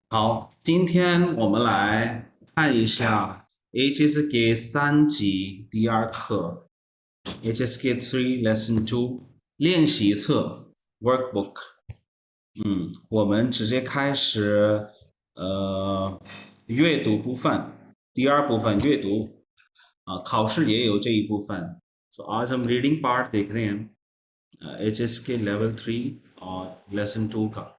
好，今天我们来看一下 HSK 3级第二课 HSK 3 Lesson 2练习册 Workbook。我们直接开始阅读部分，第二部分阅读考试也有这一部分。So आज हम reading part देख रहे हैं HSK Level 3और Lesson 2का。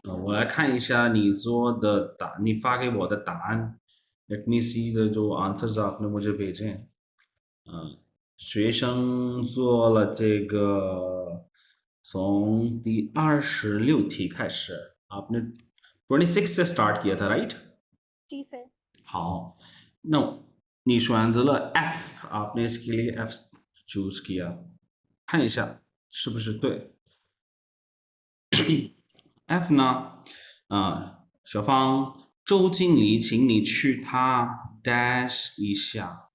我来看一下你做的你发给我的答案。Let me see 的जो answers आपने मुझे भेजे हैं。学生做了这个从第26题开始आपने 26 से start किया था राइट। जी सर।好，那你选择了 F， आपने इसके लिए F choose किया，看一下是不是对。F 呢？小芳，周经理，请你去他 dash 一下。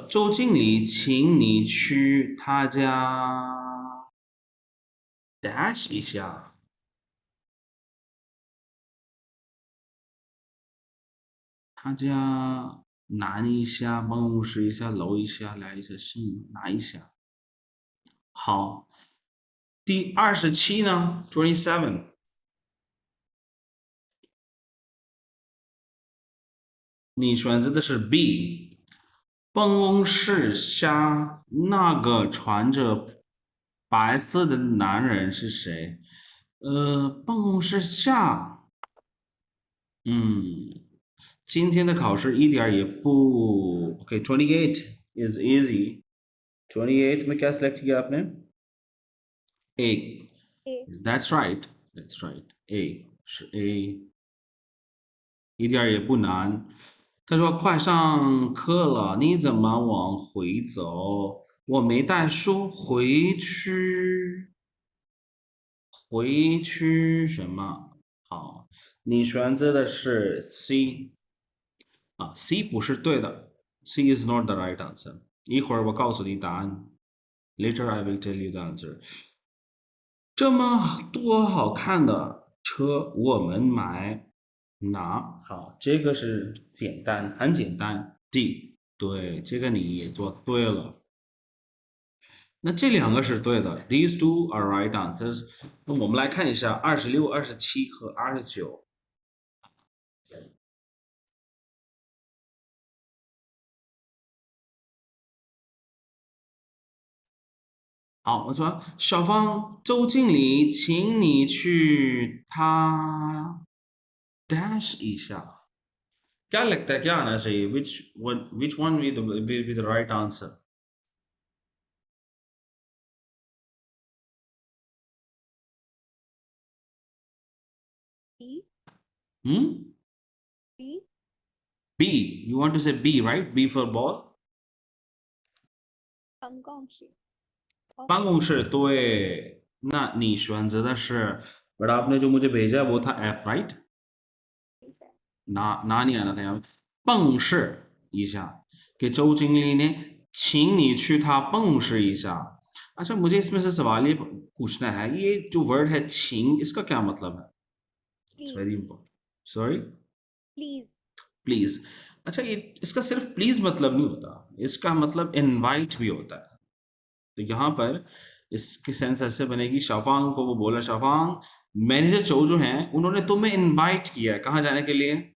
周经理，请你去他家 dash 一下。他家南一下，办公室一下，楼一下，来一下，姓哪一下？好，第27呢 ？27，你选择的是 B。办公室下那个穿着白色的男人是谁？办公室下，今天的考试一点也不 OK。28 is easy。28 में क्या select किया आपने? A。ए। That's right。That's right。A 是 A，一点也不难。他说：“快上课了，你怎么往回走？我没带书，回去什么？好，你选择的是 C 啊，C 不是对的，C is not the right answer。一会儿我告诉你答案，Later I will tell you the answer。这么多好看的车，我们买哪？好，这个是简单，很简单。D，对，这个你也做对了。那这两个是对的，These two are right answers。那我们来看一下26、27和29。好，我说小芳，周经理，请你去他 dash 一下。क्या लगता है क्या आना चाहिए? Which one will be the right answer? B. Hmm? B. B. You want to say B, right? B for ball. 办公室办 office。公室对，那你选择的是，but आपने जो मुझे भेजा वो था F, right? 哪里आना था यहाँ पे? 办公室一下给周经理ने 请你去他办公室一下。अच्छा मुझे इसमें से सवाल ये पूछना है ये जो वर्ड है छिंग इसका क्या मतलब है? It's please. very important. Sorry? Please. Please. अच्छा ये इसका सिर्फ प्लीज मतलब नहीं होता, इसका मतलब इनवाइट भी होता है। तो यहाँ पर इसकी सेंस ऐसे बनेगी, शाफांग को वो बोला, शाफांग मैनेजर चो जो हैं उन्होंने तुम्हें इनवाइट किया है कहाँ जाने के लिए?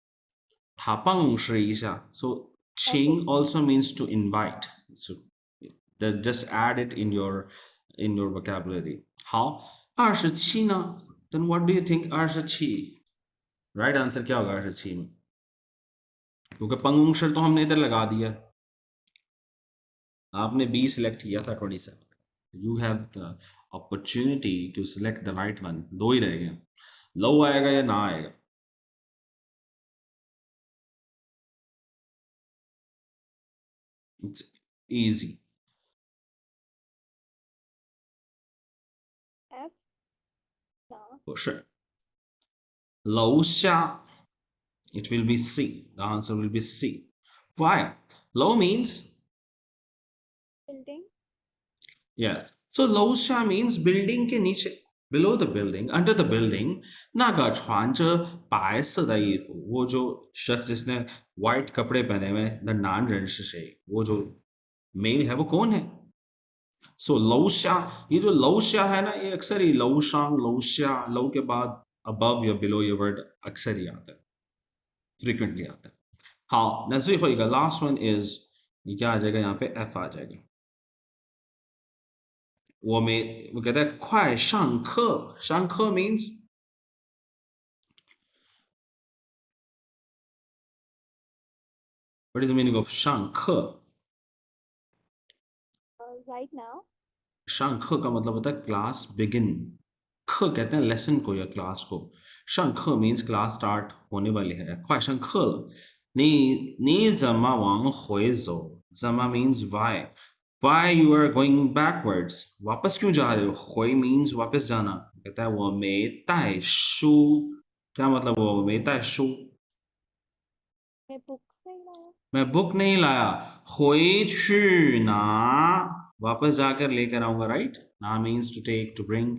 थापांग श्रीशा। So office. Ching also means to invite. So just add it in your vocabulary. 好，27呢 Then what do you think 27 right answer क्या होगा 27 में? क्योंकि पंगुंशर तो हमने इधर लगा दिया, आपने बी सिलेक्ट किया था 27। You have the opportunity to select the right one. दो ही रह गए, लो आएगा या ना आएगा। It's easy. एफ। ना। 不是，楼下 it will be C. The answer will be C. Why? Low means building. yeah. So 楼下 means building के नीचे ，below the building, under the building。那个穿着白色的衣服，वो जो शख्स जिसने white कपड़े पहने हुए हैं，那男人是谁？वो जो मेल है वो कौन है? सो 楼下，ये जो 楼下है ना, ये अक्सर ही 楼上、楼下、楼के बाद above या below ये word अक्सर ही आता है, frequently आता है।好，那最后一个 last one is 你क्या आ जाएगा यहाँ पे F uh जाएगा।我给它快上课，上课 means what is the meaning of 上课？ Right now. 上课का मतलब होता है क्लास बिगिन। ख कहते हैं लेसन को या क्लास को। 上课 means क्लास स्टार्ट होने वाली है।快上课了，你怎么往回走？怎么 means why? Why you are going backwards? वापस क्यों जा रहे हो？回 means वापस जाना। कहता है वो没带书，क्या मतलब वो没带书？ मैं बुक नहीं लाया। मैं बुक नहीं लाया। 回去拿，वापस जाकर लेकर आऊंगा, राइट? ना means to take, to bring.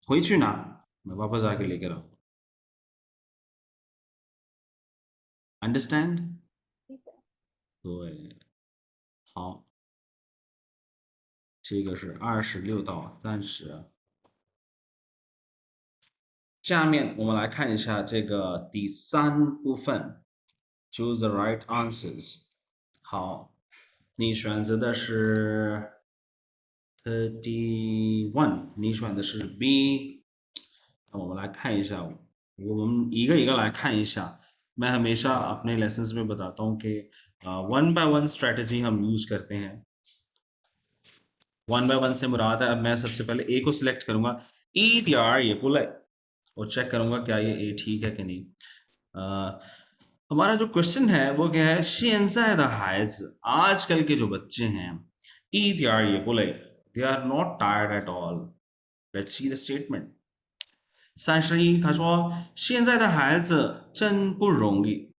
回去拿，मैं वापस आकर लेकर आऊंगा। Understand? 对，好，这个是26到30。下面我们来看一下这个第3部分 ，Choose the right answers。好，你选择的是 31，你选的是 B。那我们来看一下，我们一个一个来看一下。मैं हमेशा अपने लेसन्स में बताता हूँ कि 1 by 1 स्ट्रेटजी हम यूज करते हैं। 1 by 1 से मुराद है, अब मैं सबसे पहले ए को सिलेक्ट करूंगा, ईट यार ये पुल है, और चेक करूंगा क्या ये ए ठीक है कि नहीं। हमारा जो क्वेश्चन है वो क्या है? 现在的孩子 आजकल के जो बच्चे हैं, ईट यार ये पुल है, they are not tired at all. Let's see the statement. 31他说现在的孩子真不容易，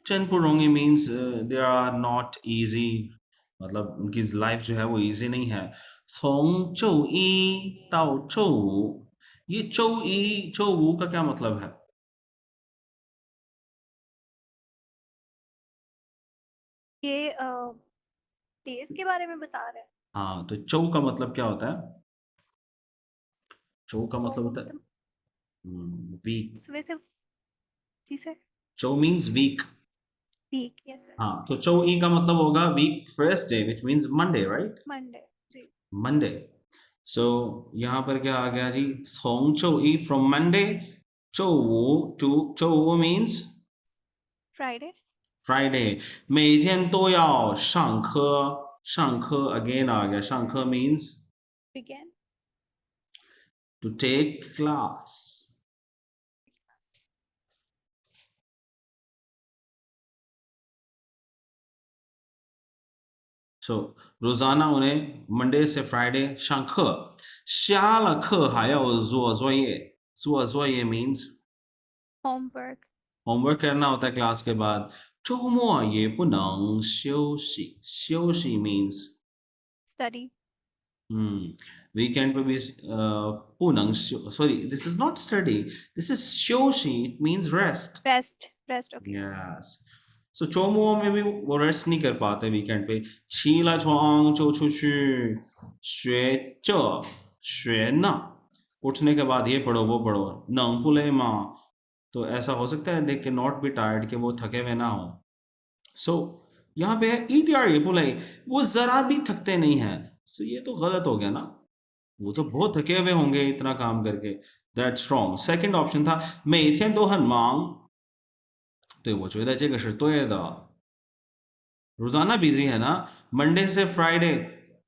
真不容易 means they are not easy, मतलब उनकी लाइफ जो है वो इजी नहीं है। 从周一到周五，ये 周一周五का क्या मतलब है? ये डेज के बारे में बता रहे हैं। हाँ, तो चौ का मतलब क्या होता है? चौ का मतलब होता है वीक। सुबह से जी सर। चौ means week. Week, yes sir. हाँ, तो चौ ई का मतलब होगा week first day, which means Monday, right? Monday जी। मंडे। सो यहाँ पर क्या आ गया जी? 从周一 from Monday, 周五 to 周五 means Friday. Friday. 每天都要上课，上课 again आ गया, 上课 means begin. to take class. So रोजाना उन्हें मंडे से फ्राइडे 上课，下了课还要做作业。做作业 means होमवर्क। होमवर्क करना होता है क्लास के बाद। 周末也不能休息，休息 means स्टडी। वीकेंड पे भी 不能休，sorry, this is not study, this is 休息, it means rest. Rest okay. Yes. So 周末 में भी वो रेस्ट नहीं कर पाते वीकेंड पे। 起了床就出去学这学那， उठने के बाद ये पढ़ो वो पढ़ो। 能不累吗? तो ऐसा हो सकता है देख के नॉट बी टायर्ड, कि वो थके हुए ना हो। सो यहाँ पे है ईट यार ये पुलाई, वो जरा भी थकते नहीं हैं। सो ये तो गलत हो गया ना, वो तो बहुत थके हुए होंगे इतना काम करके। That's wrong. सेकंड ऑप्शन था 每天都很忙，对，我觉得这个是对的。रोजाना बिजी है ना, मंडे से फ्राइडे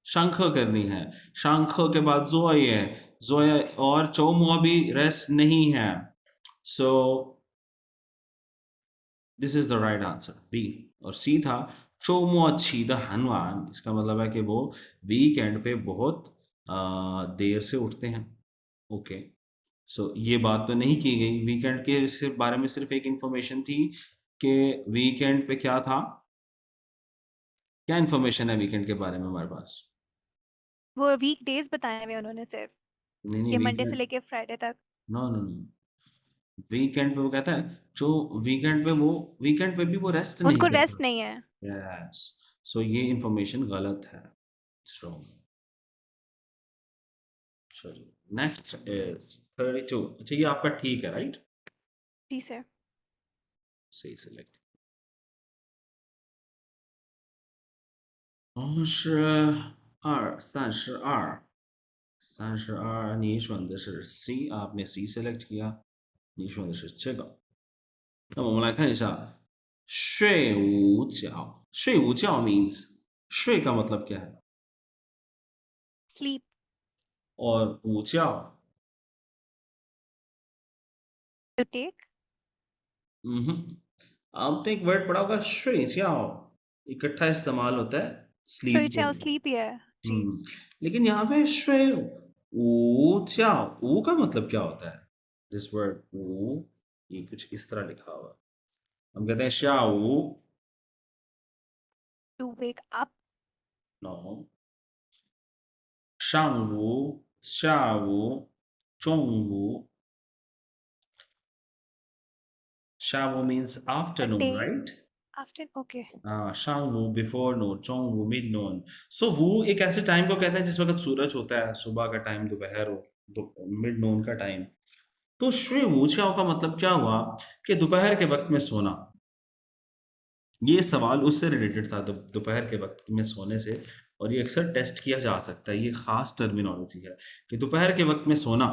上课 करनी है, 上课 के बाद 作业 और 周末 भी रेस्ट नहीं है। So this is the right answer B. और सी था 周末起得很晚, इसका मतलब है कि वो वीकेंड पे बहुत देर से उठते हैं। ओके, सो ये बात तो नहीं की गई, वीकेंड के बारे में सिर्फ एक इंफॉर्मेशन थी कि वीकेंड पे क्या था। क्या इंफॉर्मेशन है वीकेंड के बारे में हमारे पास? वो वीक डेज बताए हुए उन्होंने सिर्फ नहीं नहीं, कि मंडे से वीकेंड, लेके फ्राइडे तक। नो नो नो, वीकेंड पे वो कहता है जो वीकेंड पे वो, वीकेंड पे भी वो रेस्ट नहीं उनको करता। रेस्ट नहीं है। यस, सो ये इंफॉर्मेशन गलत है, स्ट्रॉन्ग। चलिए नेक्स्ट इज 32। अच्छा ये आपका ठीक है, राइट? जी सर। सही सिलेक्ट।然后是32，32，你选的是 C， आपने C select किया，你选的是这个。那我们来看一下，睡午觉，睡午觉 means 睡का मतलब क्या है? स्लीप। और午觉टू टेक। आपने एक वर्ड पढ़ा होगा, 睡觉 इकट्ठा इस्तेमाल होता है सो स्लीप के चाहे लिए। स्लीप ही है जी। लेकिन यहाँ पे 睡午觉 ऊ का मतलब क्या होता है? दिस वर्ड ऊ, ये कुछ इस तरह लिखा हुआ है। हम कहते हैं 下午 to wake up. No, 上午 下午 中午 下午 means a afternoon, day. right? After okay. 上午 before noon, 中午 mid noon। So वो एक ऐसे टाइम को कहते हैं जिस वक्त सूरज होता है, सुबह का टाइम, दोपहर हो, मिड नून का टाइम। तो 睡午觉 का मतलब क्या हुआ कि दोपहर के वक्त में सोना। ये सवाल उससे रिलेटेड था, दोपहर के वक्त में सोने से। और ये अक्सर टेस्ट किया जा सकता है, ये खास टर्मिनोलॉजी है कि दोपहर के वक्त में सोना।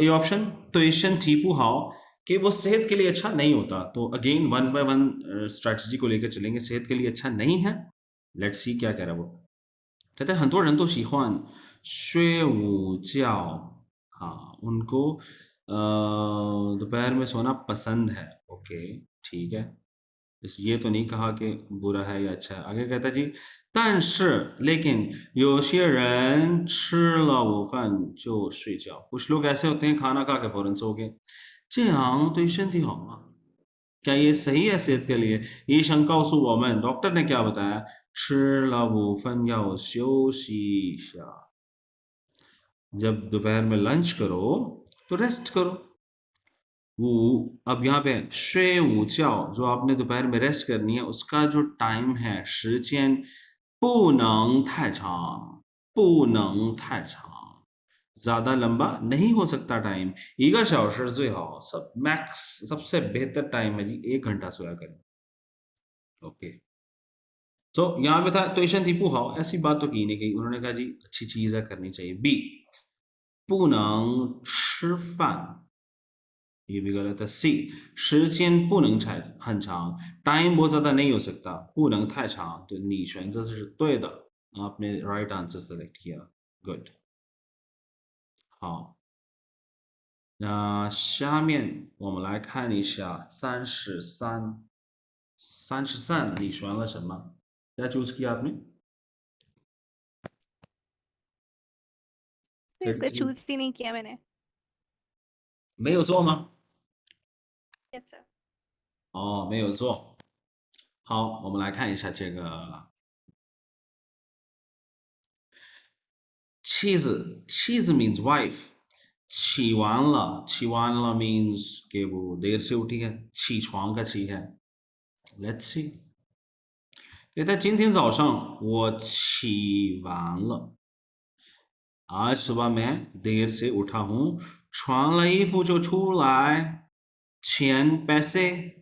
ए ऑप्शन तो एशियन ठीपू हाउ कि वो सेहत के लिए अच्छा नहीं होता। तो again one by one strategy को लेकर चलेंगे, सेहत के लिए अच्छा नहीं है। लेट्स सी क्या कह रहा है वो। कहते हैं 很多人都喜欢睡午觉। हाँ, उनको दोपहर में सोना पसंद है। ओके, ठीक है। ये तो नहीं कहा कि बुरा है या अच्छा है। आगे कहता है जी, 但是 有些人吃了午饭就睡觉। कुछ लोग ऐसे होते हैं खाना खा के फौरन सो गए। 这样对身体好吗? क्या ये सही है सेहत के लिए? 医生告诉我们 डॉक्टर ने क्या बताया? 吃了午饭要休息一下。जब दोपहर में लंच करो तो रेस्ट करो। वो अब यहाँ पे 睡午觉 जो आपने दोपहर में रेस्ट करनी है, उसका जो टाइम है 时间不能太长，不能太长，ज्यादा लंबा नहीं हो सकता टाइम। 1个小时最好，सब मैक्स सबसे बेहतर टाइम है जी, 1 घंटा सोया करें। ओके, तो यहाँ पे था तो ईशन दीपू हाउ, ऐसी बात तो की नहीं गई। उन्होंने कहा जी अच्छी चीज है, करनी चाहिए। बी 不能吃饭 ये भी गलत है। सी 时间不能很长 टाइम बहुत ज्यादा नहीं हो सकता। 不能太长 तो 你选择的是对的，आपने राइट आंसर सेलेक्ट किया। गुड।好，那下面我们来看一下33，33你选了什么？क्या चूज किया आपने? इसको 33 चूज ही नहीं किया मैंने। 没有做吗？ यस सर।哦，没有做。好，我们来看一下这个妻子，妻子 means wife。起完了 means कि वो देर से उठी है, 起床का 起है। Let's see，कहता है今天早上我起完了，आज सुबह मैं देर से उठा हूँ। 穿了衣服就出来，钱 पैसे,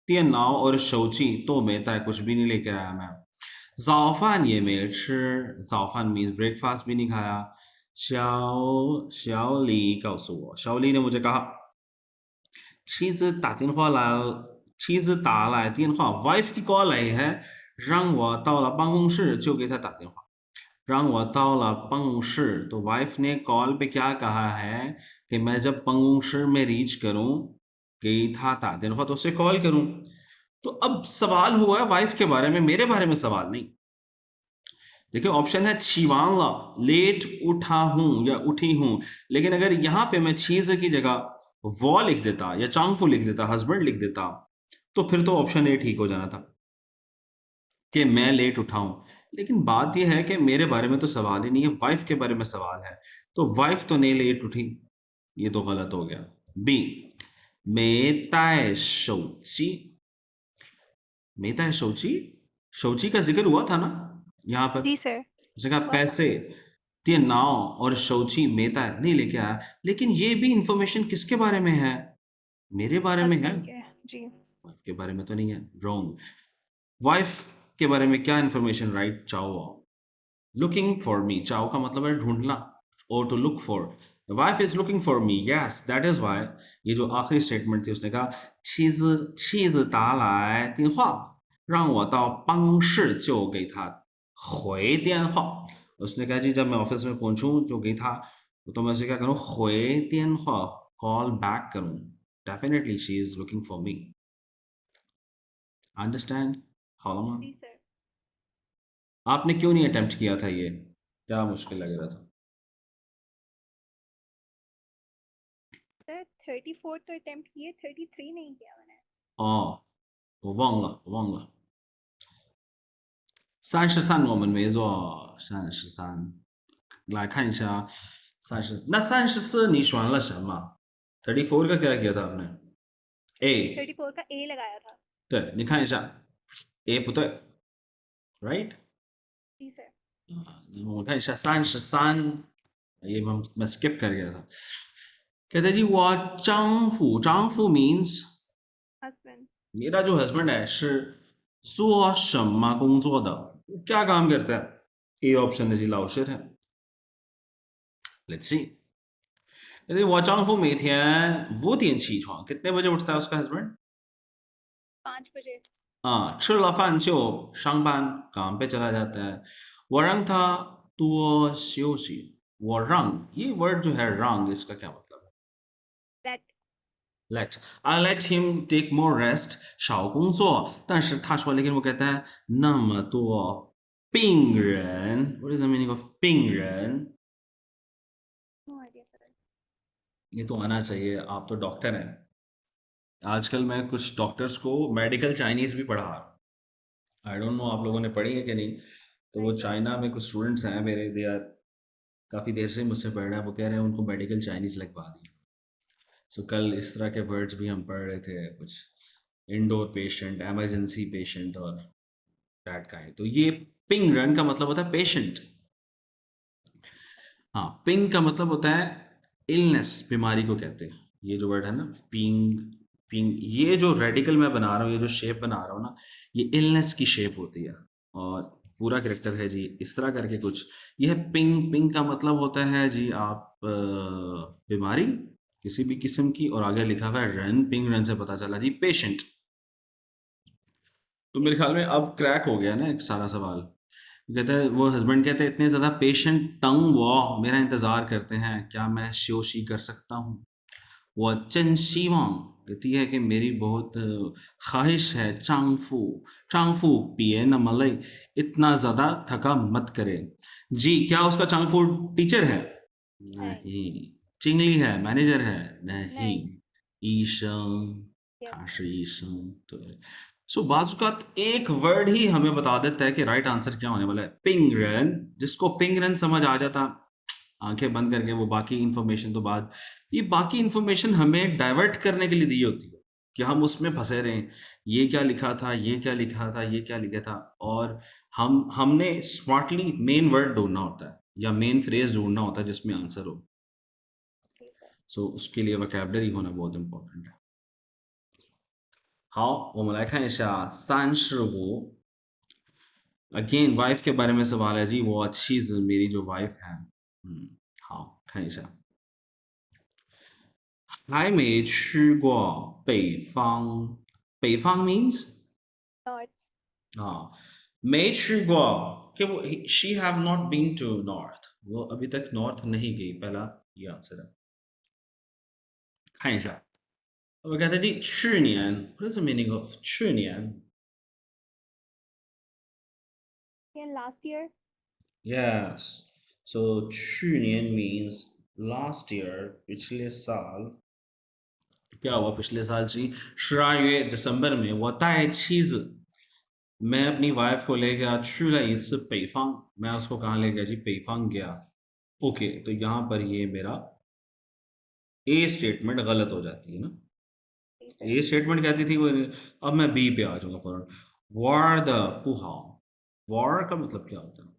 电脑 और 手机都没带，कुछ भी नहीं लेकर आया मैं। 早饭也没吃，早饭 means breakfast भी नहीं खाया। 小李告诉我，小李ने मुझे कहा，妻子打电话来了，妻子打来电话 ，wife की कॉल आई है，让我到了办公室就给他打电话。让我到了办公室तो वाइफ ने कॉल पे क्या कहा है कि मैं जब 办公室में रीच करूं, गई था 打电话 तो उसे कॉल करूं। तो अब सवाल हुआ है वाइफ के बारे में, मेरे बारे में सवाल नहीं। देखिए ऑप्शन है छिवांला, लेट उठा हूं या उठी हूं। लेकिन अगर यहां पे मैं चीज की जगह वो लिख देता या चांगफू लिख देता, हस्बैंड लिख देता, तो फिर तो ऑप्शन ए ठीक हो जाना था कि मैं लेट उठाऊं। लेकिन बात यह है कि मेरे बारे में तो सवाल ही नहीं है, वाइफ के बारे में सवाल है, तो वाइफ तो नहीं लेट उठी, ये तो गलत हो गया। बी, 没带手机，没带手机，手机का जिक्र हुआ था ना यहाँ पर। जी सर, उसने कहा हुआ था। पैसे, 电脑 और 手机 मेता नहीं लेके आया, लेकिन ये भी इंफॉर्मेशन किसके बारे में है? मेरे बारे में है, हस्बैंड के, जी। वाइफ के बारे में तो नहीं है। रॉन्ग। वाइफ के बारे में क्या इंफॉर्मेशन राइट? चाओ, लुकिंग फॉर मी, चाओ का मतलब है ढूंढना, और to look for. Wife is looking for me, yes that is why. ये जो आखिरी स्टेटमेंट थी उसने कहा 妻子打来电话让我到办事就给他回电话। उसने कहा जी जब मैं ऑफिस में पहुंचूं जो गई था, तो मैं उसे क्या करूं? 回电话, कॉल बैक करूं। Definitely she is looking for me. Understand? हालमा, जी सर। आपने क्यों नहीं अटेम्प्ट किया था? ये क्या मुश्किल लग रहा था? सर 34 तो अटेम्प्ट किए, 33 नहीं किया मैंने। 哦，我忘了。33我们没做，33，来看一下30。那34你选了什么？34 का क्या किया था आपने? A， 34 का ए लगाया था।对，你看一下，A 不对，right？जी सर। 我看一下33，ये मैं skip कर गया था। कहते जी 我丈夫，丈夫 means हस्बैंड। मेरा जो हस्बैंड है 是做什么工作的? क्या काम करता है? ए ऑप्शन है जी, लाउशर है। Let's see. कहते 我丈夫每天5点起床, कितने बजे उठता है उसका हस्बैंड? 5 बजे। हाँ, 吃了饭就上班, काम पे चला जाता है। 我让他多休息。我让, ये वर्ड जो है让, इसका क्या मतलब है? That. Let, I let him take more rest, 少工作。但是他说, लेकिन वो कहता है 那么多病人, what is the meaning of 病人? No idea sir. ये तो आना चाहिए, आप तो डॉक्टर हैं। आजकल मैं कुछ डॉक्टर्स को मेडिकल चाइनीज भी पढ़ा। आई डोंट नो आप लोगों ने पढ़ी है कि नहीं। तो वो नहीं सर। चाइना में कुछ स्टूडेंट्स हैं मेरे, दे आर काफ़ी देर से मुझसे पढ़ रहे हैं, वो कह रहे हैं उनको मेडिकल चाइनीज लगवा दी। सो कल इस तरह के वर्ड्स भी हम पढ़ रहे थे, कुछ इंडोर पेशेंट, एमरजेंसी पेशेंट और दैट काइंड। तो ये पिंग रन का मतलब होता है पेशेंट। हाँ, पिंग का मतलब होता है इलनेस, बीमारी को कहते हैं। ये जो वर्ड है ना, पिंग, पिंग, ये जो रेडिकल मैं बना रहा हूँ, ये जो शेप बना रहा हूँ ना, ये इलनेस की शेप होती है। और पूरा करेक्टर है जी इस तरह करके कुछ। ये है पिंग। पिंग का मतलब होता है जी आप बीमारी किसी भी किस्म की, और आगे लिखा हुआ है रन, पिंग रन से पता चला जी पेशेंट। तो मेरे ख्याल में अब क्रैक हो गया ना एक सारा सवाल। कहते हैं, वो हस्बैंड कहते हैं इतने ज़्यादा पेशेंट तंग वो मेरा इंतज़ार करते हैं, क्या मैं शोशी कर सकता हूँ? वो चंशीवांग कहती है कि मेरी बहुत ख्वाहिश है, चांगफू, चांगफू पिए न मलई, इतना ज़्यादा थका मत करे। जी, क्या उसका चांगफू टीचर है? नहीं। नहीं। चिंगली है, मैनेजर है? नहीं। नहीं। 医生，यस 他 सर। 是医生，对。सो बाजुकात एक वर्ड ही हमें बता देता है कि राइट आंसर क्या होने वाला है। पिंग रन, जिसको पिंग रन समझ आ जाता, आंखें बंद करके वो बाकी इंफॉर्मेशन तो बाद, ये बाकी इंफॉर्मेशन हमें डाइवर्ट करने के लिए दी होती है कि हम उसमें फंसे रहें। ये क्या लिखा था, ये क्या लिखा था, ये क्या लिखा था, और हमने स्मार्टली मेन वर्ड ढूंढना होता है या मेन फ्रेज ढूंढना होता है जिसमें आंसर हो। जी सर। सो उसके लिए वोकैबुलरी होना बहुत इंपॉर्टेंट है। 好，我们来看一下35。अगेन वाइफ के बारे में सवाल है जी, वो अच्छी मेरी जो वाइफ है।好，看一下。还没去过北方，北方 means नॉट। 啊，没去过कि वो she have not been to north, वो अभी तक नॉर्थ नहीं गई, पहला ये आंसर है। 看一下，我कहते हैं जी 去年 what is the meaning of 去年 ये last year. Yes. So 去年 means last year, पिछले साल। क्या हुआ पिछले साल जी? 12月 दिसंबर में 我带妻子 मैं अपनी वाइफ को ले गया 去了一次北方 मैं उसको कहाँ ले गया जी 北方 गया ओके तो यहाँ पर ये मेरा ए स्टेटमेंट गलत हो जाती है ना जी सर। ये स्टेटमेंट कहती थी वो अब मैं बी पे आ जाऊंगा फौरन वार द पुहाव वार का मतलब क्या होता है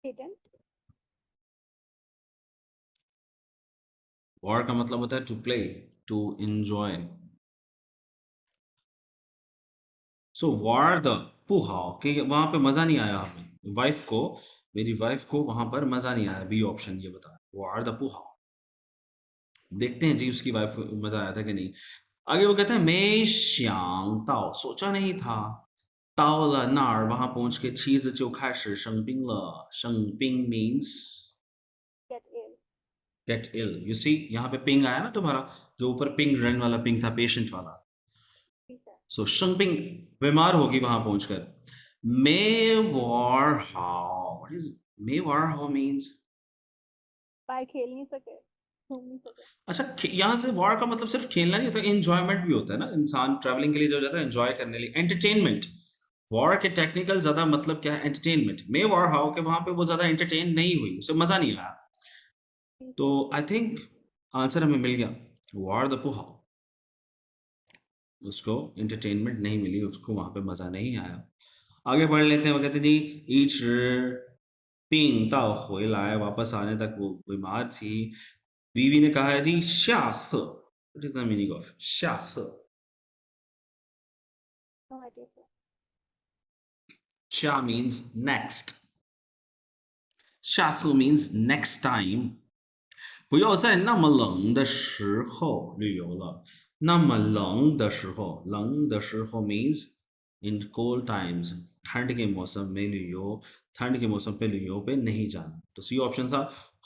Didn't. वार का मतलब होता है to play to enjoy so वार द पुहाव कि वहां पे मजा नहीं आया हमें वाइफ को मेरी वाइफ को वहां पर मजा नहीं आया बी ऑप्शन ये बता वार द पुहाव देखते हैं जी उसकी वाइफ को मजा आया था कि नहीं आगे वो कहता है मैं श्यांग ताओ सोचा नहीं था ताओ ल नार वहां पहुंच के चीज जो खाशी शंपिंग ल शंपिंग means Get ill. Get ill you see यहाँ पे पिंग आया ना तुम्हारा जो ऊपर पिंग रन वाला पिंग था पेशेंट वाला जी सर। सो शंपिंग बीमार होगी वहां पहुंचकर मे वॉर हाउ व्हाट इज मे वॉर हाउ मीन्स बाहर खेल नहीं सके, घूम नहीं सके। अच्छा यहाँ से वॉर का मतलब सिर्फ खेलना नहीं होता एंजॉयमेंट भी होता है ना इंसान ट्रैवलिंग के लिए जो जाता है एंजॉय करने के लिए एंटरटेनमेंट वॉर के टेक्निकल ज्यादा मतलब क्या है एंटरटेनमेंट मे वॉर हाउ के वहां पे वो ज्यादा एंटरटेन नहीं हुई उसे मजा नहीं आया जी तो सर। आई थिंक आंसर हमें मिल गया वॉर द पुहाव उसको एंटरटेनमेंट नहीं मिली उसको वहां पे मजा नहीं आया आगे बढ़ लेते हैं वो कहते हैं जी ईच पिंग ताओ हुई लाए वापस आने तक वो बीमार थी बीवी ने कहा है जी शास what is the meaning of शास No idea sir. Sha means next. Shasu means next time. 不要在那么冷的时候旅游了。那么冷的时候，冷的时候 means in cold times。ठंड के मौसम में लियो ठंड के मौसम पे लियो पे नहीं जाना तो सी ऑप्शन था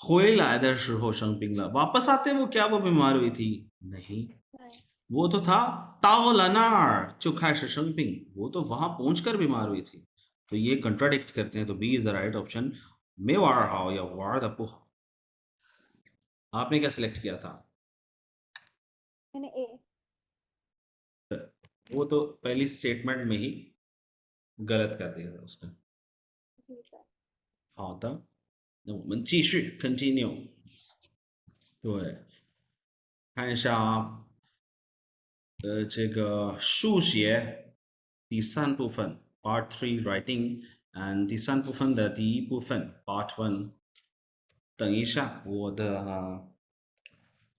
回来的时候生病了 वापस आते वो क्या वो बीमार हुई थी नहीं नहीं। वो तो था ताओ लनार जो खाश शंपिंग वो तो वहां पहुंचकर बीमार हुई थी तो ये कंट्राडिक्ट करते हैं तो B is the right option मे वार हाउ या वार द पुह आपने क्या सिलेक्ट किया था मैंने ए। वो तो पहली स्टेटमेंट में ही गलत कर दिया था उसने जी sir. 好的那我们继续 continue 对看一下啊这个数学第三部分 Part Three Writing and 第三部分的第一部分 Part One。等一下，我的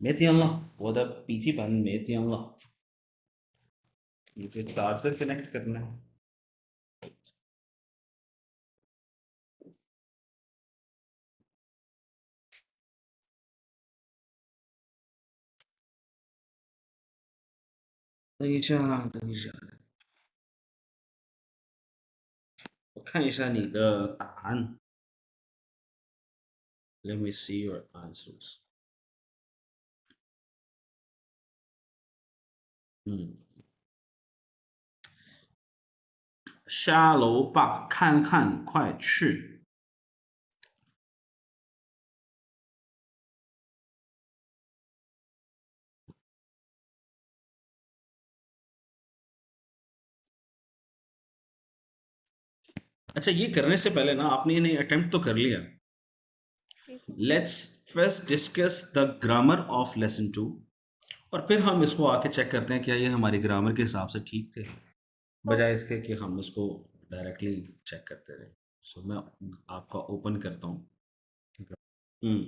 没电了，我的笔记本没电了，मुझे चार्जर कनेक्ट करना है।等一下，等一下，我看一下你的答案。Let me see your answers。嗯，下楼吧，看看，快去。अच्छा ये करने से पहले ना आपने इन्हें अटेम्प्ट तो कर लिया जी sir. Let's first discuss the grammar of lesson 2 और फिर हम इसको आके चेक करते हैं क्या ये हमारी ग्रामर के हिसाब से ठीक थे बजाय इसके कि हम इसको डायरेक्टली चेक करते रहे सो मैं आपका ओपन करता हूँ हम्म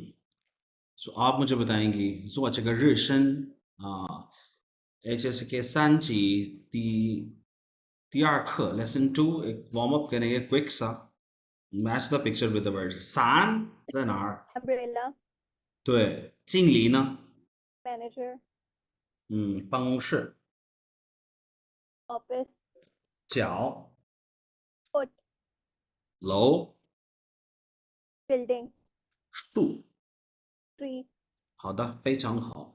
सो आप मुझे बताएंगी 做这个日升啊 HSK 3级第二课 lesson 2 एक वार्म अप करेंगे क्विक सा match the picture with the words 山在哪儿 Umbrella. 对经理呢 Manager. 办公室 Office. 脚 Foot. 楼 Building. 树 Tree. 好的非常好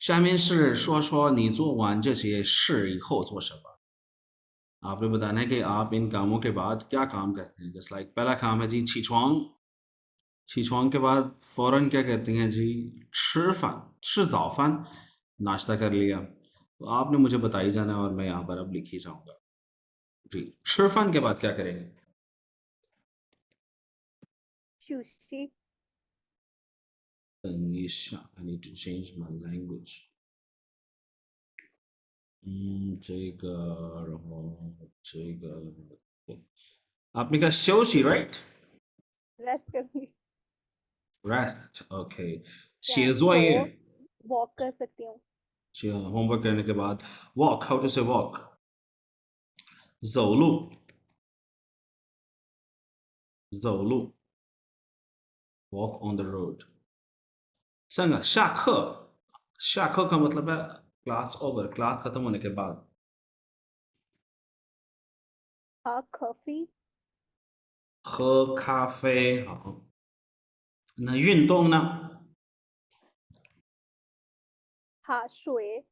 下面是说说你做完这些事以后做什么 आपने बताना है कि आप इन कामों के बाद क्या काम करते हैं जस्ट लाइक पहला काम है जी 起床 छिछुआंग के बाद फौरन क्या कहती हैं जी? 吃饭 吃早饭 नाश्ता कर लिया। तो आपने मुझे बताई जाना और मैं यहाँ पर अब लिख ही जाऊंगा जी। 吃饭 के बाद क्या करेंगे? 休息 等一下 I need to change my language。这个，然后这个，对，आपने कहा 休息 right रेस्ट करनी rest okay या 写作业 वॉक कर सकती हूँ होमवर्क करने के बाद walk how to say walk 走路 walk on the road 下课का मतलब है क्लास ओवर क्लास खत्म होने के बाद कॉफी 喝咖啡好那运动呢水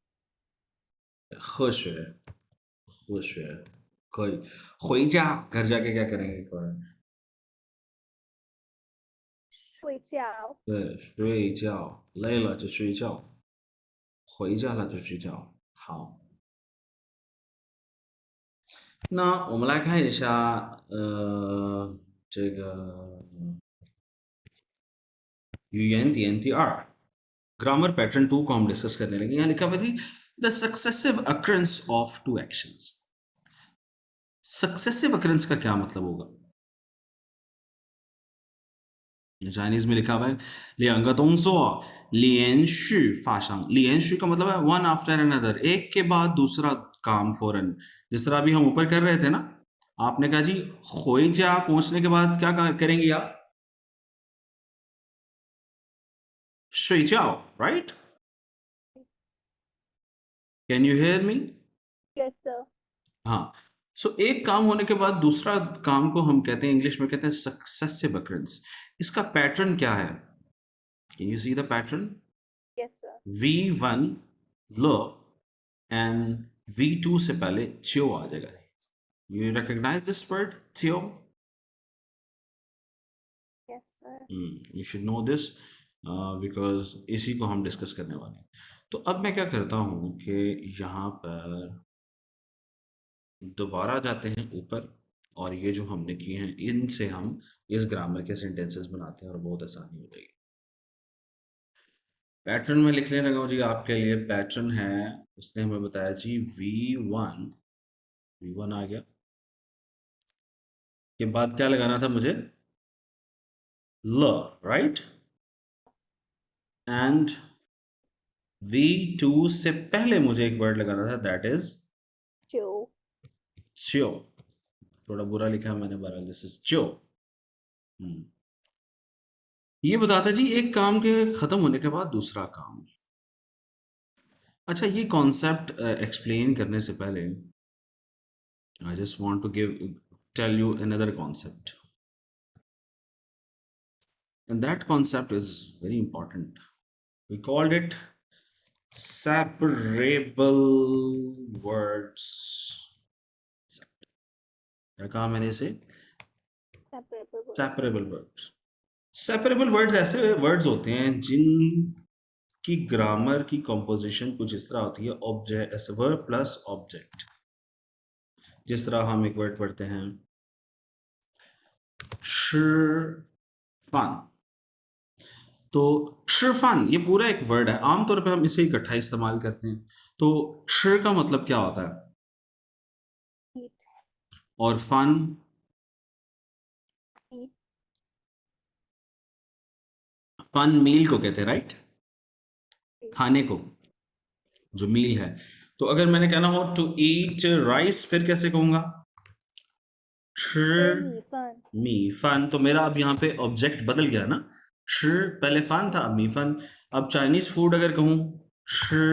喝血可以回家घर जाके क्या करेंगे एक बार 睡觉对睡觉累了就睡觉回家了就睡觉好那我们来看一下这个语言点第二 ग्रामर पैटर्न 2 को हम डिस्कस करने लगे यहाँ लिखा हुआ थी the successive occurrence of two actions successive occurrence का क्या मतलब होगा चाइनीज में लिखा हुआ है 两个动作连续发生连续का मतलब है वन आफ्टर अनदर एक के बाद दूसरा काम फौरन जिस तरह अभी हम ऊपर कर रहे थे ना आपने कहा जी खोईजा पहुंचने के बाद क्या करेंगे आप 睡觉 right can you hear me yes sir हाँ सो एक काम होने के बाद दूसरा काम को हम कहते हैं इंग्लिश में कहते हैं सक्सेसिव अकरेंस इसका पैटर्न क्या है can you see the pattern yes sir V1 ल एंड V2 से पहले च्यो आ जाएगा यू रिकॉग्नाइज दिस वर्ड च्यो yes sir you should know this because इसी को हम डिस्कस करने वाले हैं तो अब मैं क्या करता हूं कि यहाँ पर दोबारा जाते हैं ऊपर और ये जो हमने किए हैं इनसे हम इस ग्रामर के सेंटेंसेस बनाते हैं और बहुत आसानी हो जाएगी पैटर्न में लिखने लगा हूँ जी आपके लिए पैटर्न है उसने हमें बताया जी V1 आ गया के बाद क्या लगाना था मुझे ल राइट एंड V2 से पहले मुझे एक वर्ड लगाना था दैट इज च्यो थोड़ा बुरा लिखा है मैंने बहरहाल दिस इज च्यो ये बताता जी एक काम के खत्म होने के बाद दूसरा काम अच्छा ये कॉन्सेप्ट एक्सप्लेन करने से पहले I just want to tell you another concept and that concept is very important we called it separable words क्या कहा मैंने इसे सेपरेबल वर्ड्स ऐसे वर्ड्स होते हैं जिनकी ग्रामर की कंपोजिशन कुछ इस तरह होती है ऑब्जेक्ट वर्ब प्लस ऑब्जेक्ट जिस तरह हम एक वर्ड पढ़ते हैं 吃饭 तो 吃饭 ये पूरा एक वर्ड है आमतौर पे हम इसे इकट्ठा इस्तेमाल करते हैं तो 吃 का मतलब क्या होता है और फन फन मील को कहते हैं राइट खाने को जो मील है तो अगर मैंने कहना हो टू ईट राइस फिर कैसे कहूंगा 吃 मी फन तो मेरा अब यहाँ पे ऑब्जेक्ट बदल गया ना 吃 पहले फन था अब मी फन अब चाइनीज फूड अगर कहूँ 吃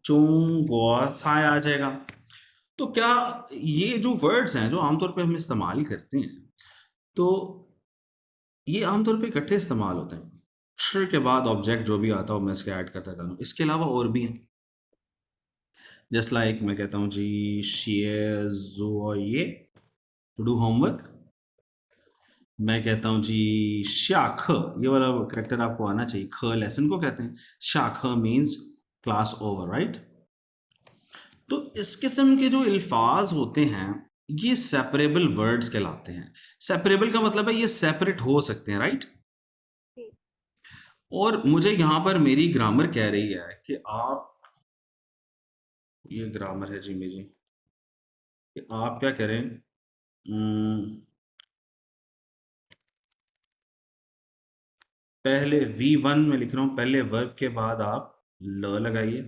चुंगुआ साय आ जाएगा तो क्या ये जो वर्ड्स हैं जो आमतौर पे हम इस्तेमाल करते हैं तो ये आमतौर पे इकट्ठे इस्तेमाल होते हैं 吃 के बाद ऑब्जेक्ट जो भी आता हो मैं इसके ऐड करता रहता हूँ इसके अलावा और भी हैं जस्ट लाइक मैं कहता हूँ जी ये टू डू होमवर्क मैं कहता हूँ जी शा ख, ये वाला करेक्टर आपको आना चाहिए। ख लेसन को कहते हैं, शा ख मीन्स क्लास ओवर, राइट। तो इस किस्म के जो अल्फाज होते हैं ये सेपरेबल वर्ड्स कहलाते हैं। सेपरेबल का मतलब है ये सेपरेट हो सकते हैं, राइट। जी। और मुझे यहां पर मेरी ग्रामर कह रही है कि आप, ये ग्रामर है जी मेरी, कि आप क्या करें, पहले V1 में लिख रहा हूं, पहले वर्ब के बाद आप ल लगाइए,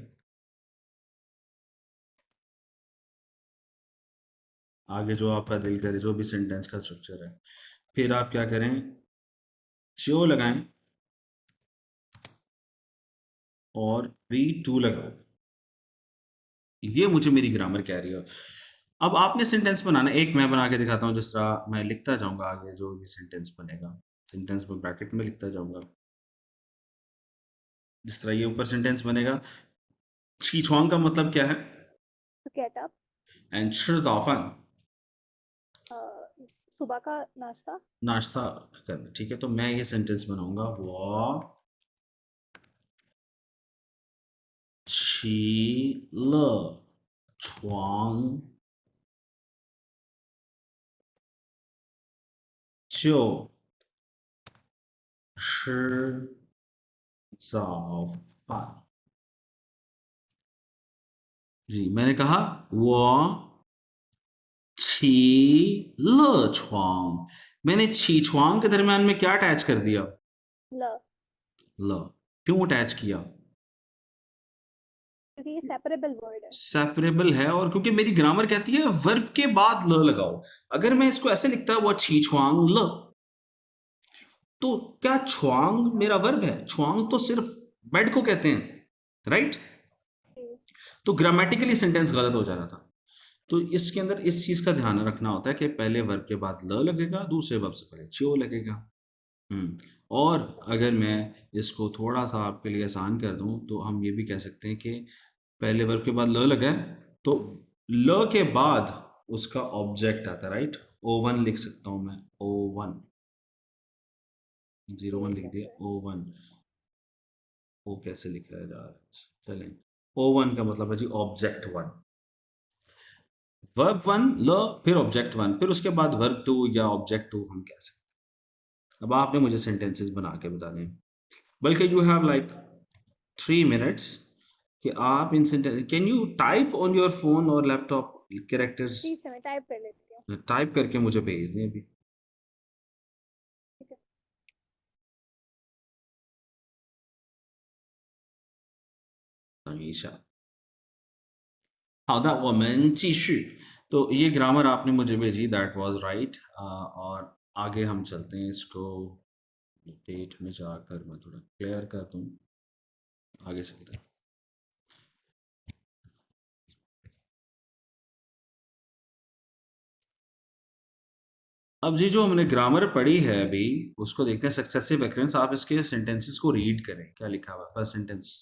आगे जो आपका दिल करे, जो भी सेंटेंस का स्ट्रक्चर है। फिर आप क्या करें, च्यो लगाएं और V2 लगाओ। ये मुझे मेरी ग्रामर कह रही है। अब आपने सेंटेंस बनाना, एक मैं बना के दिखाता हूँ, जिस तरह मैं लिखता जाऊंगा आगे जो भी सेंटेंस बनेगा, सेंटेंस में ब्रैकेट में लिखता जाऊंगा, जिस तरह ये ऊपर सेंटेंस बनेगा। छीछुआंग का मतलब क्या है? तो गेट अप, एंड शिज़ाफ़न, सुबह का नाश्ता। नाश्ता करना, ठीक है। तो मैं ये सेंटेंस बनाऊंगा, वो छी ल छुआंग जो shi早饭। जी, मैंने कहा वो छी ल छुआंग, मैंने छी छुआंग के दरमियान में क्या अटैच कर दिया? ल, ल। क्यों अटैच किया? क्योंकि ये सेपरेबल वर्ड है। सेपरेबल है, और क्योंकि मेरी ग्रामर कहती है वर्ब के बाद ल लगाओ। अगर मैं इसको ऐसे लिखता वो छी छुआंग ल, तो क्या छुआंग मेरा वर्ब है? छुआंग तो सिर्फ बेड को कहते हैं, राइट। जी। तो ग्रामेटिकली सेंटेंस गलत हो जा रहा था। तो इसके अंदर इस चीज का ध्यान रखना होता है कि पहले वर्ब के बाद ल लगेगा, दूसरे वर्ब से पहले च्यो लगेगा। और अगर मैं इसको थोड़ा सा आपके लिए आसान कर दूं, तो हम ये भी कह सकते हैं कि पहले वर्ब के बाद ल लगा है, तो ल के बाद उसका ऑब्जेक्ट आता है, राइट। O1 लिख सकता हूं मैं, O1, 01 ये लिख दिया, कैसे? O1। ओ कैसे लिखा है यार, चलें। O1 का मतलब है G object one. Verb one ल, फिर ऑब्जेक्ट वन, फिर उसके बाद वर्ब टू या ऑब्जेक्ट टू हम कह सकते हैं। अब आपने मुझे सेंटेंसेस बना के बताने हैं, बल्कि यू हैव लाइक 3 मिनट्स कि आप इन sentence, can you type on your phone और लैपटॉप कैरेक्टर्स, ठीक है, मैं टाइप कर लेती हूँ। टाइप करके मुझे भेज दें अभी। ठीक है। 好的，我们继续। तो ये ग्रामर आपने मुझे भेजी, दैट वाज राइट। और आगे हम चलते हैं, इसको डेट में जाकर मैं थोड़ा क्लियर कर दूं, आगे चलते हैं। अब जी जो हमने ग्रामर पढ़ी है अभी, उसको देखते हैं सक्सेसिव एक्रेंस। आप इसके सेंटेंसेस को रीड करें, क्या लिखा हुआ है फर्स्ट सेंटेंस।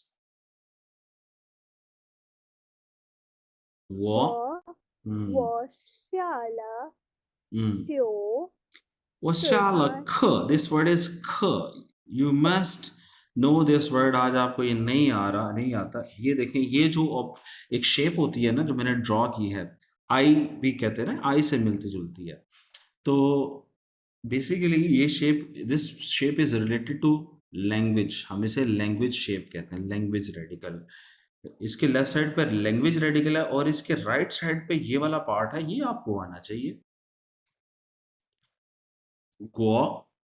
वो 我 हम्म 我下了 हम्म 酒 वो 水 शाला 班。ख, दिस वर्ड इज ख, you must know this word. आज आपको ये नहीं आ रहा, नहीं आता। ये देखें, ये जो एक शेप होती है ना जो मैंने ड्रॉ की है, आई भी कहते हैं ना, आई से मिलती जुलती है। तो बेसिकली ये shape, this shape is related to language, हम इसे लैंग्वेज शेप कहते हैं, लैंग्वेज रेडिकल। इसके लेफ्ट साइड पर लैंग्वेज रेडिकल है, और इसके राइट साइड पे ये वाला पार्ट है, ये आपको आना चाहिए। गो,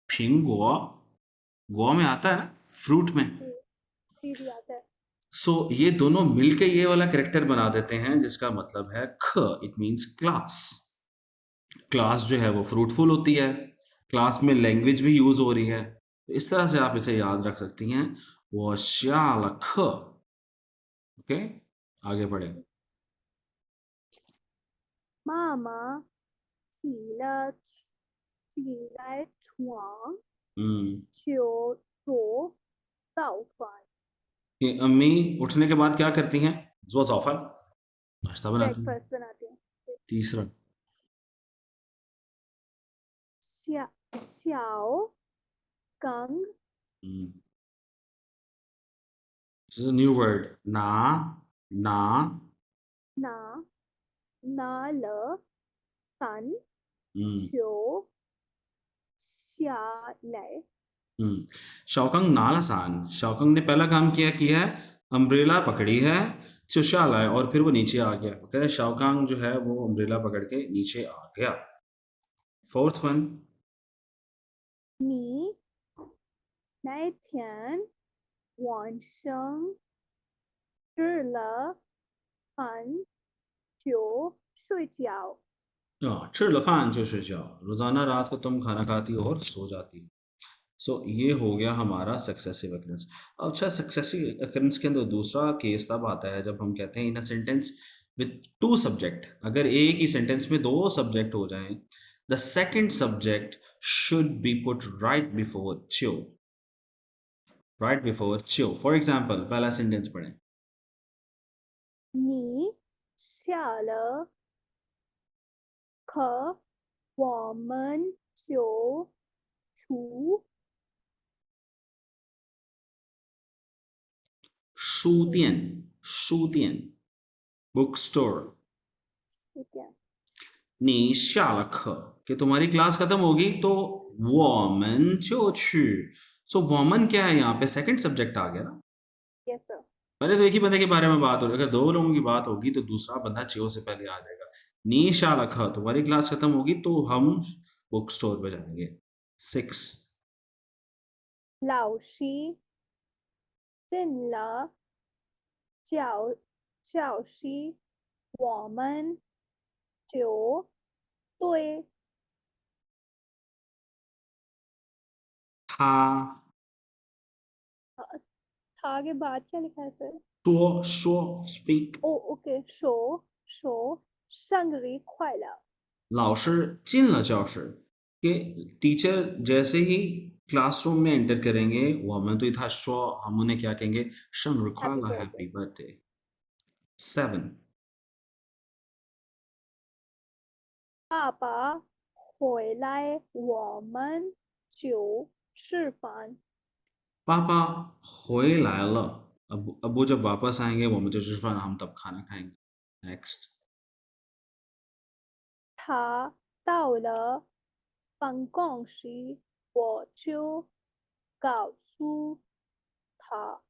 फिंगो, गो में आता है ना, फ्रूट में। जी, जी जी आता है। सो ये दोनों मिलके ये वाला करेक्टर बना देते हैं, जिसका मतलब है ख, इट मींस क्लास। क्लास जो है वो फ्रूटफुल होती है, क्लास में लैंग्वेज भी यूज हो रही है, तो इस तरह से आप इसे याद रख सकती हैं। वो श्याल ख। ओके, आगे बढ़े। 妈妈起来床 हम्म 就做早饭 कि अम्मी उठने के बाद क्या करती हैं? जो जोफन, नाश्ता बनाती हैं। ब्रेकफास्ट बनाते हैं। तीसरा, 下 xiao gang This is a new word. Na. na na le san 嗯 qiu xia lei शाओकंग नालासान शाओकंग ने पहला काम किया है अम्ब्रेला पकड़ी है चुशाला है और फिर वो नीचे आ गया कहते हैं शाओकांग जो है वो अम्ब्रेला पकड़ के नीचे आ गया fourth one ni nai tian wan sheng zhi le han jiu shui jiao चिर लफान जो जाओ रोजाना रात को तुम खाना खाती हो और सो जाती हो सो ये हो गया हमारा सक्सेसिव अकरेंस अच्छा सक्सेसिव अकरेंस के अंदर दूसरा केस तब आता है जब हम कहते हैं in a sentence with two subject अगर एक ही सेंटेंस में दो सब्जेक्ट हो जाएं the second subject should be put right before च्यो फॉर एग्जांपल पहला सेंटेंस पढ़ें 你下了课，我们就出 书店 bookstore 书店。你下了课कि तुम्हारी क्लास खत्म होगी तो वोमन जो छु सो वोमन क्या है यहाँ पे सेकंड सब्जेक्ट आ गया ना Yes, sir. पहले तो एक ही बंदे के बारे में बात हो रही है अगर दो लोगों की बात होगी तो दूसरा बंदा चियो से पहले आ जाएगा नी शाह लखा तुम्हारी क्लास खत्म होगी तो हम बुक स्टोर पे जाएंगे 6老师进了教室，我们就对他他के बाद क्या लिखा है सर? 说 speak ओ ओके 说生日快乐。老师进了教室कि टीचर जैसे ही क्लासरूम में एंटर करेंगे वो हमें तो था शो हम उन्हें क्या कहेंगे शंग्रख्वाला हैप्पी बर्थडे 7爸爸回来，我们就吃饭。 पापा होए लायला अब वो जब वापस आएंगे वो मुझे जिरफान हम तब खाना खाएंगे नेक्स्ट 他到了办公室，我就告诉他。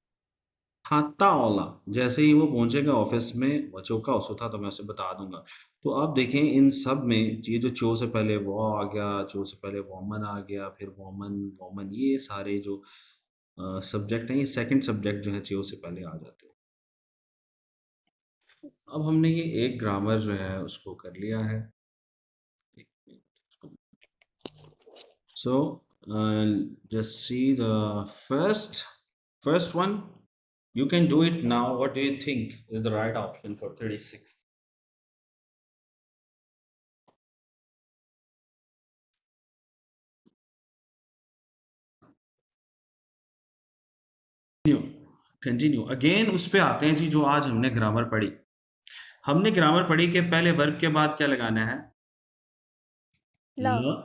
हाँ ताओला जैसे ही वो पहुंचेगा ऑफिस में वो चो का उसो था तो मैं उसे बता दूंगा तो आप देखें इन सब में ये जो चो से पहले वो आ गया चो से पहले वोमन आ गया फिर वोमन वोमन ये सारे जो सब्जेक्ट हैं ये सेकंड सब्जेक्ट जो है चो से पहले आ जाते हैं अब हमने ये एक ग्रामर जो है उसको कर लिया है so just see the first one you can do it now what do you think is the right option for 36 continue again उस पे आते हैं जी जो आज हमने ग्रामर पढ़ी कि पहले वर्ब के बाद क्या लगाना है ल ल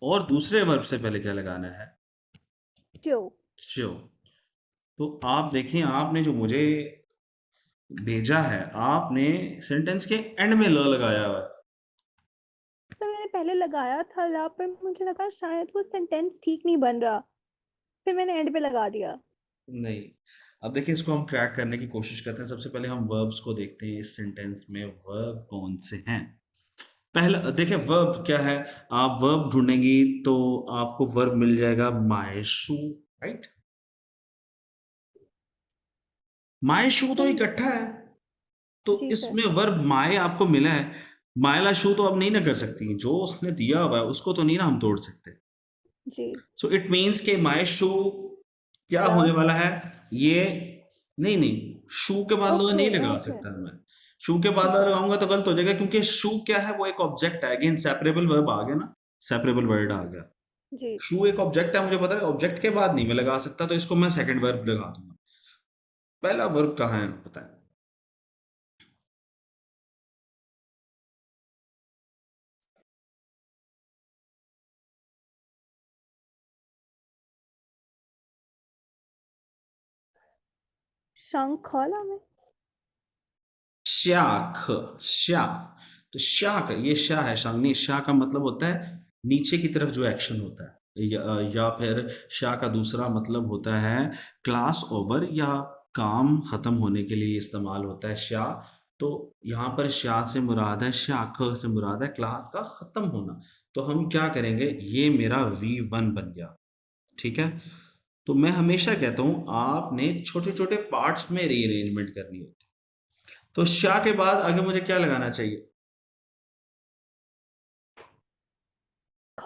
और दूसरे वर्ब से पहले क्या लगाना है जो श्यो तो आप देखें आपने जो मुझे भेजा है आपने सेंटेंस के एंड में ल लगाया हुआ है तो मैंने पहले लगाया था ला पर मुझे लगा शायद वो सेंटेंस ठीक नहीं बन रहा, फिर मैंने एंड पे लगा दिया। नहीं अब देखिए इसको हम क्रैक करने की कोशिश करते हैं सबसे पहले हम वर्ब्स को देखते हैं इस सेंटेंस में वर्ब कौन से हैं पहला देखिए वर्ब क्या है आप वर्ब ढूंढेंगी तो आपको वर्ब मिल जाएगा मायशू राइट मायशू तो इकट्ठा है तो जी सर। इसमें वर्ब माए आपको मिला है मायला शू तो अब नहीं ना कर सकती जो उसने दिया हुआ है उसको तो नहीं ना हम तोड़ सकते जी सो इट मीन्स के माय शू क्या ल होने वाला है ये नहीं शू के बाद लो ओके नहीं लगा ओके सकता मैं शू के बाद लो लगाऊंगा तो गलत हो जाएगा क्योंकि शू क्या है वो एक ऑब्जेक्ट है अगेन सेपरेबल वर्ब आ गया ना सेपरेबल वर्ड आ गया जी शू एक ऑब्जेक्ट है मुझे पता है ऑब्जेक्ट के बाद नहीं मैं लगा सकता तो इसको मैं सेकंड वर्ब लगा दूंगा पहला वर्ब कहाँ है पता है शंख खोला में। 下课下तो शा का ये शा है शांगनी शा का मतलब होता है नीचे की तरफ जो एक्शन होता है या फिर शा का दूसरा मतलब होता है क्लास ओवर या काम खत्म होने के लिए इस्तेमाल होता है शा। तो यहाँ पर शा से मुराद है शा ख से मुराद है क्लास का खत्म होना। तो हम क्या करेंगे ये मेरा V1 बन गया। ठीक है। तो मैं हमेशा कहता हूँ आपने छोटे छोटे पार्ट्स में रीअरेंजमेंट करनी होती है। तो शा के बाद आगे मुझे क्या लगाना चाहिए? ख,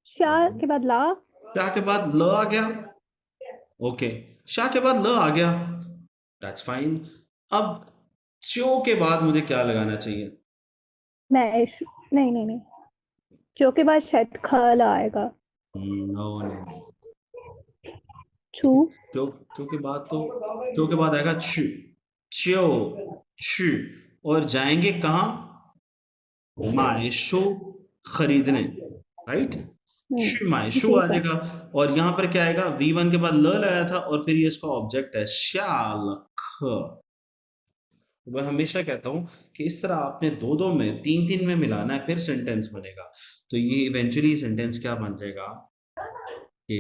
शा के बाद ला। शा के बाद ल आ गया। ओके। शा के बाद ल आ गया। That's fine. अब च्यो के बाद मुझे क्या लगाना चाहिए? नहीं नहीं नहीं नहीं, क्यों के बाद शायद ख ला आएगा। No no. छू। च्यो च्यो के बाद तो च्यो के बाद आएगा छु। च्यो छु। और जाएंगे कहाँ? मायशो खरीदने। राइट। छु मायशो जी आ सर। जाएगा। और यहाँ पर क्या आएगा? V1 के बाद ल लगाया था और फिर ये इसका ऑब्जेक्ट है शालख। मैं हमेशा कहता हूँ कि इस तरह आपने दो दो में तीन तीन में मिलाना है फिर सेंटेंस बनेगा। तो ये इवेंचुअली सेंटेंस क्या बन जाएगा कि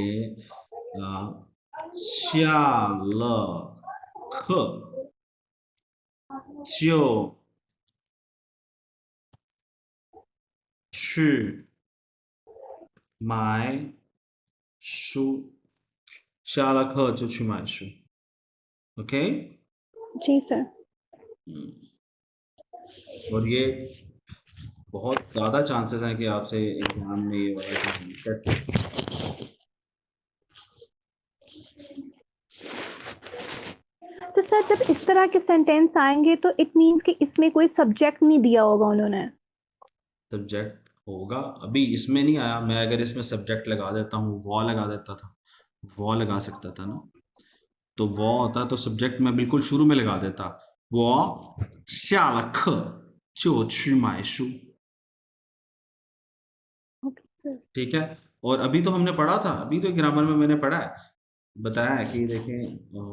श्यालख जो 去买书，下了课就去买书。OK。जी सर। और ये बहुत ज़्यादा चांसेस हैं कि आपसे एग्जाम में ये वाला टेस्ट। तो सर जब इस तरह के सेंटेंस आएंगे तो इट मीन्स कि इसमें कोई सब्जेक्ट नहीं दिया होगा उन्होंने। सब्जेक्ट होगा अभी इसमें नहीं आया। मैं अगर इसमें सब्जेक्ट लगा देता हूँ वॉ लगा देता था वॉ लगा सकता था ना। तो वॉ होता तो सब्जेक्ट मैं बिल्कुल शुरू में लगा देता। वॉ 下了课就去买书। Okay sir. ठीक है। और अभी तो हमने पढ़ा था अभी तो ग्रामर में मैंने पढ़ा है बताया है कि देखें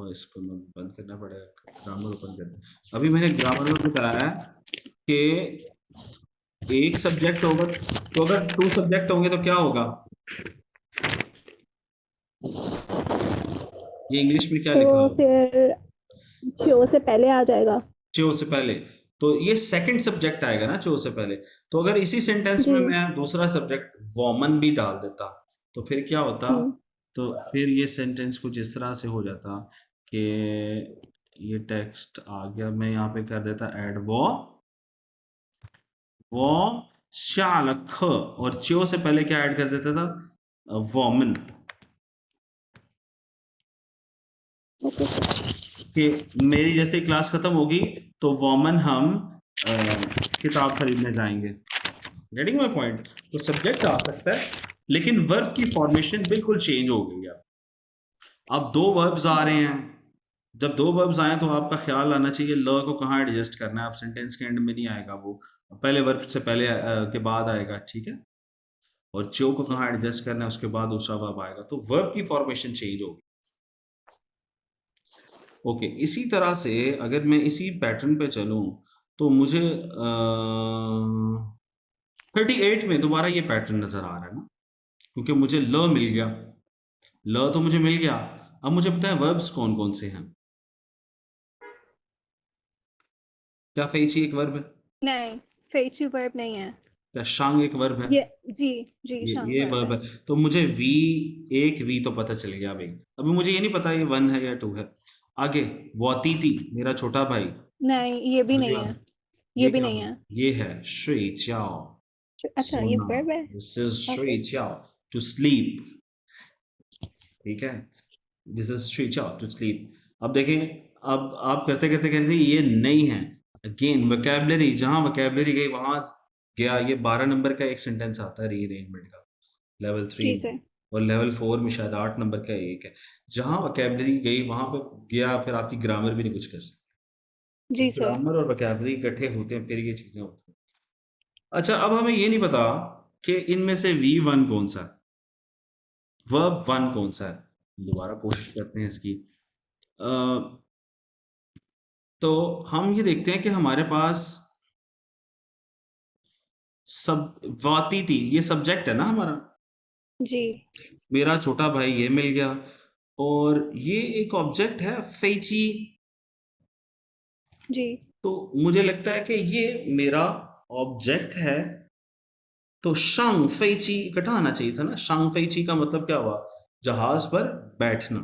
इसको मैं बंद करना पड़ेगा ग्रामर ओपन करना। अभी मैंने ग्रामर में बताया है कि एक सब्जेक्ट होगा तो अगर टू सब्जेक्ट होंगे तो क्या होगा? ये इंग्लिश में क्या लिखा तो है? फिर क्यों से पहले आ जाएगा। चो से पहले। तो ये सेकंड सब्जेक्ट आएगा ना चो से पहले। तो अगर इसी सेंटेंस जी। में मैं दूसरा सब्जेक्ट वॉमन भी डाल देता तो फिर क्या होता? तो फिर ये सेंटेंस कुछ इस तरह से हो जाता कि ये टेक्स्ट आ गया मैं यहाँ पे कर देता ऐड वो 下了课 और च्यो से पहले क्या ऐड कर देता था? वॉमन। ओके। कि मेरी जैसे क्लास खत्म होगी तो वॉमन हम किताब खरीदने जाएंगे। Getting my point? तो सब्जेक्ट आ सकता है लेकिन वर्ब की फॉर्मेशन बिल्कुल चेंज हो गई है। अब दो वर्ब्स आ रहे हैं। जब दो वर्ब्स आए तो आपका ख्याल आना चाहिए ल को कहाँ एडजस्ट करना है। आप सेंटेंस के एंड में नहीं आएगा वो पहले वर्ब से पहले के बाद आएगा। ठीक है। और चो को जी कहाँ सर। एडजस्ट करना है उसके बाद दूसरा वर्ब आएगा तो वर्ब की फॉर्मेशन चेंज होगी। ओके। इसी तरह से अगर मैं इसी पैटर्न पे चलूं तो मुझे 38 में दोबारा ये पैटर्न नजर आ रहा है ना क्योंकि मुझे ल मिल गया। ल तो मुझे मिल गया। अब मुझे पता है वर्ब्स कौन कौन से हैं। क्या फेची एक वर्ब है? नहीं, फेची वर्ब नहीं है। क्या शांग एक वर्ब है? ये जी जी शांग ये वर्ब वर्ब है। है। तो मुझे वी एक वी तो पता चल गया भाई। अभी मुझे ये नहीं पता ये वन है या टू है। आगे वतीती मेरा छोटा भाई। नहीं, ये भी नहीं अगला है। ये ये भी क्या नहीं है? है। ये है 睡觉 अच्छा, ये सोना। वर्ब है। This is okay. 睡觉 to sleep. ठीक है। This is 睡觉 to sleep. अब देखें अब आप करते करते करते ये नहीं है। अगेन वोकैबलरी जहां वोकैबलरी गई वहां गया। ये 12 नंबर का एक सेंटेंस आता है रीअरेंजमेंट का लेवल 3 जी में। सर। और लेवल 4 में शायद 8 नंबर का एक है। जहां वोकैबलरी गई वहां पे गया फिर आपकी ग्रामर भी नहीं कुछ कर सकती। जी सर। ग्रामर और वोकैबलरी इकट्ठे होते हैं फिर ये चीजें होती हैं। अच्छा अब हमें ये नहीं पता कि इनमें से V1 कौन सा है वर्ब वन कौन सा है। दोबारा कोशिश करते हैं इसकी। तो हम ये देखते हैं कि हमारे पास सब वाती थी, ये सब्जेक्ट है ना हमारा। जी मेरा छोटा भाई ये मिल गया, और ये एक ऑब्जेक्ट है फेची। जी तो मुझे लगता है कि ये मेरा ऑब्जेक्ट है, तो शांग फेची इकट्ठा आना चाहिए था ना। शांग फेची का मतलब क्या हुआ? जहाज पर बैठना।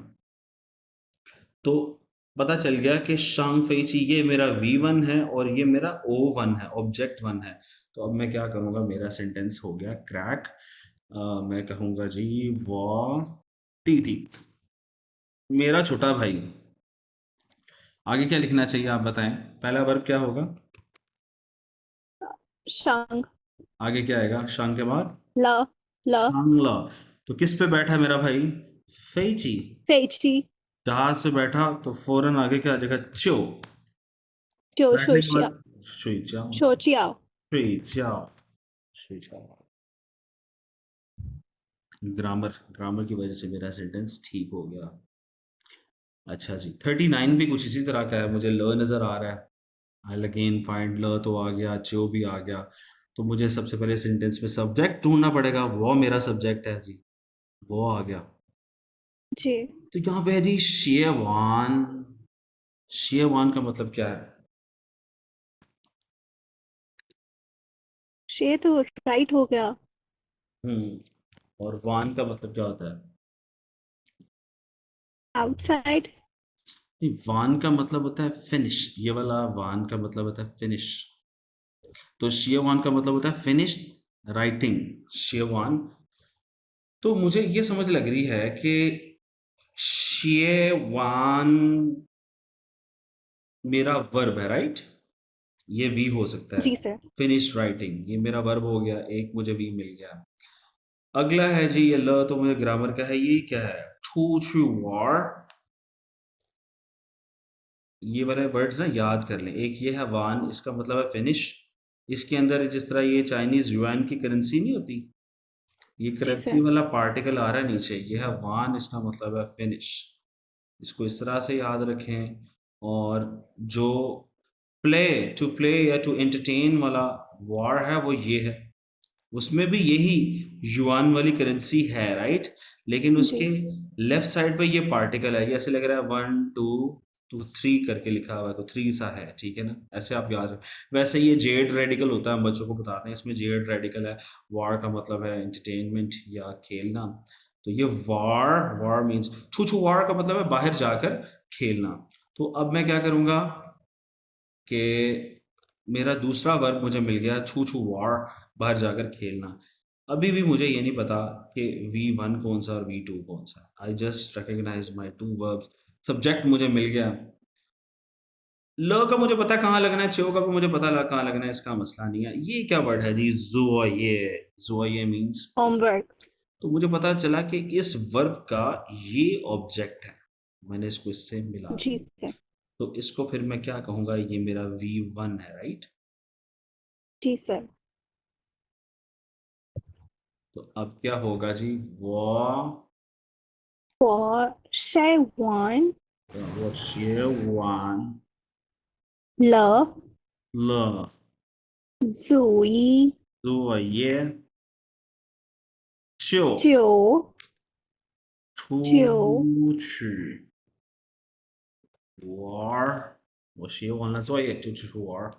तो पता चल गया कि शांग फेची ये मेरा V1 है और ये मेरा O1 है, ऑब्जेक्ट 1 है। तो अब मैं क्या करूँगा, मेरा सेंटेंस हो गया क्रैक। मैं कहूँगा जी वो ती मेरा छोटा भाई। आगे क्या लिखना चाहिए आप बताएं, पहला वर्ब क्या होगा? शांग आगे क्या आएगा शांग के बाद? ला ला शांगला। तो किस पे बैठा है मेरा भाई? फेची। फेची जहाज पे बैठा तो फौरन आगे क्या आ जाएगा? च्यो। जो बैठने के शोशिया बाद शुई जाओ। शोचियाओ शुई जाओ। शुई जाओ। ग्रामर ग्रामर की वजह से मेरा सेंटेंस ठीक हो गया। अच्छा जी, 39 भी कुछ इसी तरह का है। मुझे ल नज़र आ रहा है, आई अगेन फाइंड ल तो आ गया, च्यो भी आ गया। तो मुझे सबसे पहले सेंटेंस में सब्जेक्ट ढूंढना पड़ेगा, वो मेरा सब्जेक्ट है जी, वो आ गया। जी तो यहाँ पे है जी शेयवान। शेयवान का मतलब क्या है? शे तो राइट हो गया और वान का मतलब क्या होता है? आउटसाइड नहीं, वान का मतलब होता है फिनिश। ये वाला वान का मतलब होता है फिनिश। तो शेयवान का मतलब होता है फिनिश्ड राइटिंग। शेयवान। तो मुझे ये समझ लग रही है कि शेयवान मेरा वर्ब है, राइट? ये वी हो सकता है। जी सर फिनिश राइटिंग ये मेरा वर्ब हो गया, एक मुझे वी मिल गया। अगला है जी ये ल, तो मुझे ग्रामर का है, ये क्या है? छू छू वार। ये वाले वर्ड्स ना याद कर लें। एक ये है वान, इसका मतलब है फिनिश। इसके अंदर जिस तरह ये चाइनीज युआन की करेंसी नहीं होती, ये जी करेंसी सर वाला पार्टिकल आ रहा है नीचे, ये है वान, इसका मतलब है फिनिश। इसको इस तरह से याद रखें। और जो प्ले, टू प्ले या टू एंटरटेन वाला वार है वो ये है, उसमें भी यही युआन वाली करेंसी है, राइट? लेकिन जी उसके लेफ्ट साइड पे ये पार्टिकल है, ये ऐसे लग रहा है 1 2 2 3 करके लिखा हुआ है, तो 3 सा है, ठीक है ना? ऐसे आप याद रखें। वैसे ये जेड रेडिकल होता है, हम बच्चों को बताते हैं, इसमें जेड रेडिकल है। वार का मतलब है एंटरटेनमेंट या खेलना। तो ये वार, वार मीन्स छू छू वार का मतलब है बाहर जाकर खेलना। तो अब मैं क्या करूँगा कि मेरा दूसरा वर्ब मुझे मिल गया, छू छू वार, बाहर जाकर खेलना। अभी भी मुझे ये नहीं पता कि V1 कौन सा और V2 कौन सा। I just recognise my two verbs. Subject मुझे मिल गया। ल का मुझे पता है कहाँ लगना है, च्यो का भी मुझे पता लगा कहाँ लगना है, इसका मसला नहीं है। ये क्या वर्ड है जी? ज़ोये। ज़ोये मीन्स। होमवर्क तो मुझे पता चला कि इस वर्ब का ये ऑब्जेक्ट है, मैंने इसको इससे मिला जी दिया। सर तो इसको फिर मैं क्या कहूँगा, ये मेरा V1 है, राइट? जी सर तो अब क्या होगा जी? वो for Shaiwan शेरवान ल ल Zui 作业就 Jiu 出 Jiu 去玩儿。我写完了作业就去玩儿।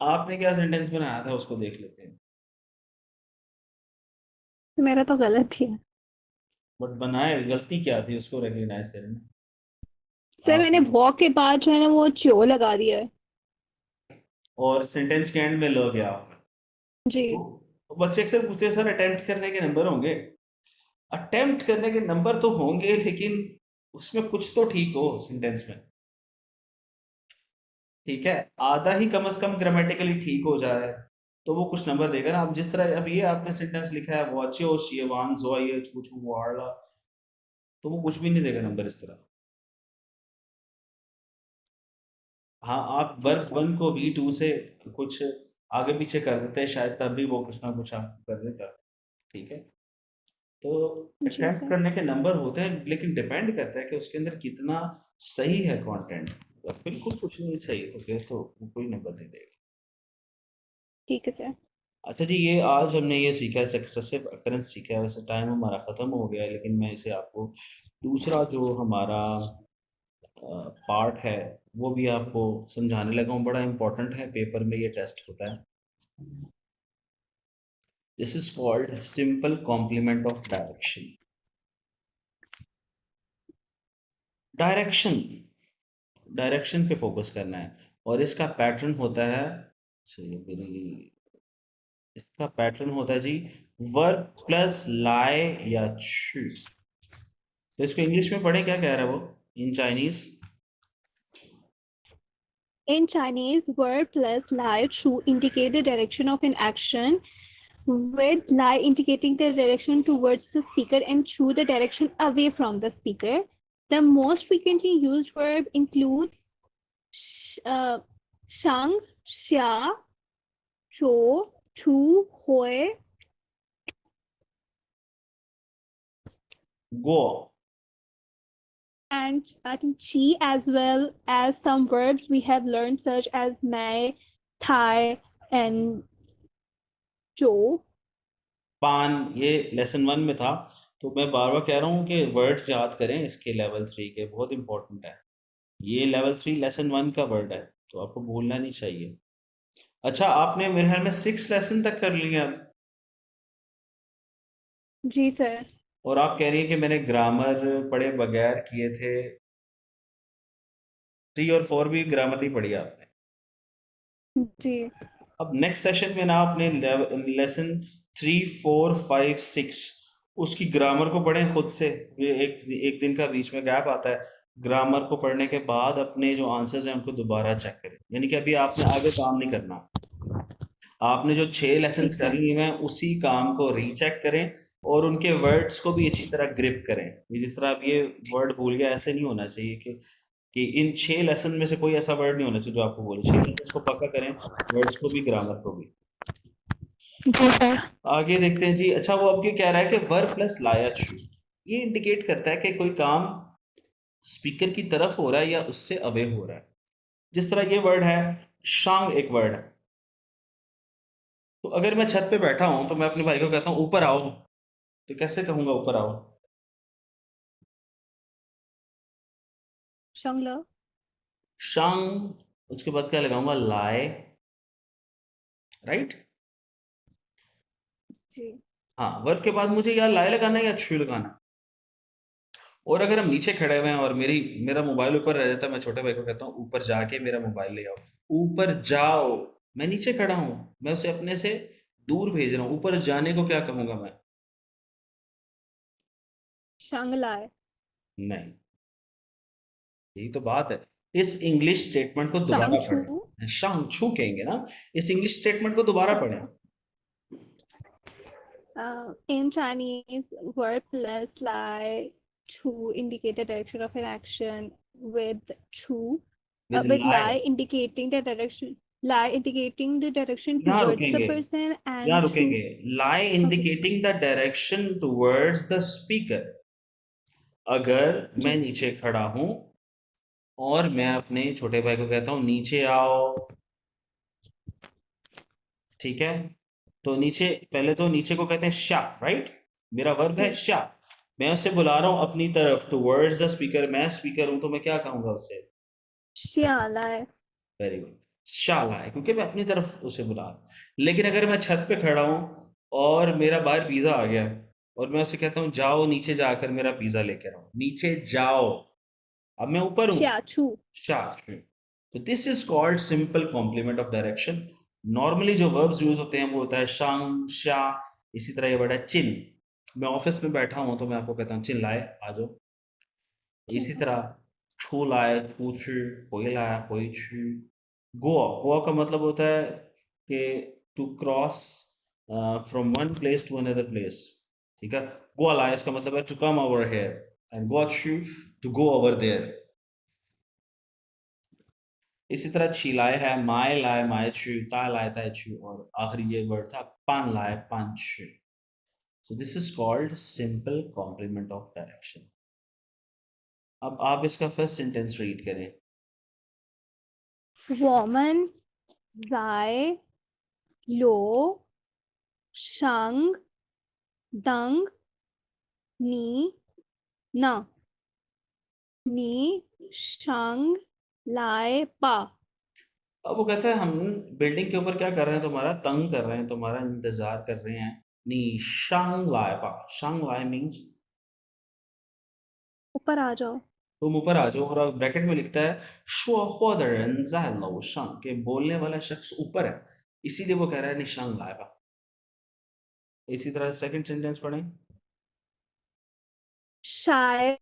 आपने क्या सेंटेंस बनाया था उसको देख लेते हैं। मेरा तो गलत ही है बट बनाए गलती क्या थी उसको रिकग्नाइज करें ना। सर आप मैंने वॉ के बाद जो है ना वो च्यो लगा दिया है और सेंटेंस के एंड में लो गया। जी तो बच्चे अक्सर पूछते हैं सर अटेम्प्ट करने के नंबर होंगे? अटेम्प्ट करने के नंबर तो होंगे, लेकिन उसमें कुछ तो ठीक हो सेंटेंस में, ठीक है? आधा ही कम से कम ग्रामेटिकली ठीक हो जाए तो वो कुछ नंबर देगा ना। अब जिस तरह अब ये आपने सेंटेंस लिखा है वॉचियो शियवान जोये छू छू वाला, तो वो कुछ भी नहीं देगा नंबर इस तरह। हाँ, आप जी वर्ब सर 1 को V2 से कुछ आगे पीछे कर देते शायद, तब भी वो कुछ ना कुछ आप कर देता, ठीक है? तो जी अटेम्प्ट सर करने के नंबर होते हैं, लेकिन डिपेंड करता है कि उसके अंदर कितना सही है कंटेंट, बिल्कुल कुछ नहीं सही तो फिर तो कोई नंबर नहीं देगा। ठीक है सर। अच्छा जी, ये आज हमने ये सीखा है, सक्सेसिव अकरेंस सीखा है। वैसे टाइम हमारा ख़त्म हो गया है, लेकिन मैं इसे आपको दूसरा जो हमारा पार्ट है वो भी आपको समझाने लगा हूँ। बड़ा इंपॉर्टेंट है, पेपर में ये टेस्ट होता है। This is called simple complement of direction. Direction, direction पे फोकस करना है, और इसका पैटर्न होता है, चलिए मेरी, इसका पैटर्न होता है जी, वर्ब प्लस लाई या छु। तो इसको इंग्लिश में पढ़े, क्या कह रहा है वो in Chinese? In Chinese, verb plus lie true indicate the direction of an action, with lie indicating the direction towards the speaker and true the direction away from the speaker. The most frequently used verb includes shang, xia, zhou, chu, hui, go. and I think chi, as well as some verbs we have learned such as mai, thai, and zhou. पान, ये lesson 1 में था। तो मैं बार बार कह रहा हूँ कि वर्ड्स याद करें इसके, लेवल 3 के, बहुत इंपॉर्टेंट है। ये लेवल 3 लेसन 1 का वर्ड है, तो आपको भूलना नहीं चाहिए। अच्छा, आपने मेरे ख्याल में 6 लेसन तक कर लिया अब, जी सर। और आप कह रही हैं कि मैंने ग्रामर पढ़े बगैर किए थे। 3 और 4 भी ग्रामर नहीं पढ़ी आपने। जी। अब नेक्स्ट सेशन में ना आपने लेसन 3, 4, 5, 6 उसकी ग्रामर को पढ़ें खुद से। ये एक एक दिन का बीच में गैप आता है, ग्रामर को पढ़ने के बाद अपने जो आंसर्स हैं उनको दोबारा चेक करें। यानी कि अभी आपने आगे काम नहीं करना, आपने जो 6 लेसन्स ठीक कर है। लिए हैं उसी काम को रीचेक करें, और उनके वर्ड्स को भी अच्छी तरह ग्रिप करें। ये जिस तरह आप ये वर्ड भूल गया, ऐसे नहीं होना चाहिए कि इन 6 लेसन में से कोई ऐसा वर्ड नहीं होना चाहिए जो आपको बोले। 6 लेसन को पक्का करें, वर्ड्स को भी, ग्रामर को भी। जी सर। आगे देखते हैं जी। अच्छा, वो अब ये कह रहा है कि वर्ब प्लस लाया छू, ये इंडिकेट करता है कि कोई काम स्पीकर की तरफ हो रहा है या उससे अवे हो रहा है। जिस तरह ये वर्ड है शांग, एक वर्ड है। तो अगर मैं छत पे बैठा हूं तो मैं अपने भाई को कहता हूं ऊपर आओ, तो कैसे कहूंगा ऊपर आओ? शंगला। शांग, उसके बाद क्या लगाऊंगा? लाए, राइट। जी। हाँ, वर्ब के बाद मुझे या लाए लगाना है या छू लगाना। और अगर हम नीचे खड़े हुए हैं और मेरा मोबाइल ऊपर रह जाता है, मैं छोटे भाई को कहता हूँ ऊपर जाके मेरा मोबाइल ले आओ। ऊपर जाओ, मैं नीचे खड़ा हूं, मैं उसे अपने से दूर भेज रहा हूँ। ऊपर जाने को क्या कहूंगा मैं? शंगलाय। नहीं, यही तो बात है। इस इंग्लिश स्टेटमेंट को दोबारा चांगचू। पढ़ें, शांग छू कहेंगे ना। इस इंग्लिश स्टेटमेंट को दोबारा पढ़ें। In Chinese, verb plus lie to indicate the direction of an action, with chu, with with लाए, lie indicating the direction, lie indicating the direction यहाँ towards the रुकेंगे, person, यहाँ and chu. रुकेंगे। लाई Okay. Indicating the direction towards the speaker. अगर मैं जी। नीचे खड़ा हूं और मैं अपने छोटे भाई को कहता हूँ नीचे आओ, ठीक है, तो नीचे, पहले तो नीचे को कहते हैं शा, राइट। मेरा वर्ब है जी। शा। मैं उसे बुला रहा हूँ अपनी तरफ, टुवर्ड्स द स्पीकर। मैं स्पीकर हूं तो मैं क्या कहूंगा उसे? श्यालाय। वेरी गुड, शाला है, क्योंकि मैं अपनी तरफ उसे बुला रहा हूं। लेकिन अगर मैं छत पे खड़ा हूं और मेरा बाहर पिज्जा आ गया, और मैं उसे कहता हूँ जाओ नीचे जाकर मेरा पिज्जा लेकर आओ, नीचे जाओ, अब मैं ऊपर हूं। श्याचू। शार्ट। तो this is called simple complement of direction. Normally जो वर्ब्स यूज होते हैं वो होता है शांग, शा। इसी तरह ये वर्ड है चिन। मैं ऑफिस में बैठा हूं तो मैं आपको कहता हूँ चिन लाए, आ जाओ। इसी ठीक है। तरह छू लाए, छू छू, होई लाए, होई छू। गोवा, गोवा का मतलब होता है कि to cross from one place to another place, ठीक है। गोवा लाए इसका मतलब है to come over here, and गोवा छू, टू गो ओवर देयर। इसी तरह छिलाए है माए लाए माए छू, ता लाए ताए छू, और आखिरी ये वर्ड था पान लाए पान छू। So this is called simple complement of direction. अब आप इसका फर्स्ट सेंटेंस रीड करें। Woman, sei, lo, shang, dang, ni, na, ni, shang, lai, pa. अब वो कहता है हम बिल्डिंग के ऊपर क्या कर रहे हैं, तुम्हारा तंग कर रहे हैं, तुम्हारा इंतजार कर रहे हैं। नी शांग लाए पा, शांग लाए मीन्स ऊपर आ जाओ। तुम ऊपर आ जाओ, और ब्रैकेट में लिखता है शुआ हुआ द रन ज़ाय लो शांग, के बोलने वाला शख्स ऊपर है, इसीलिए वो कह रहा है नी शांग लाए पा। इसी तरह सेकंड सेंटेंस पढ़ें। Shai,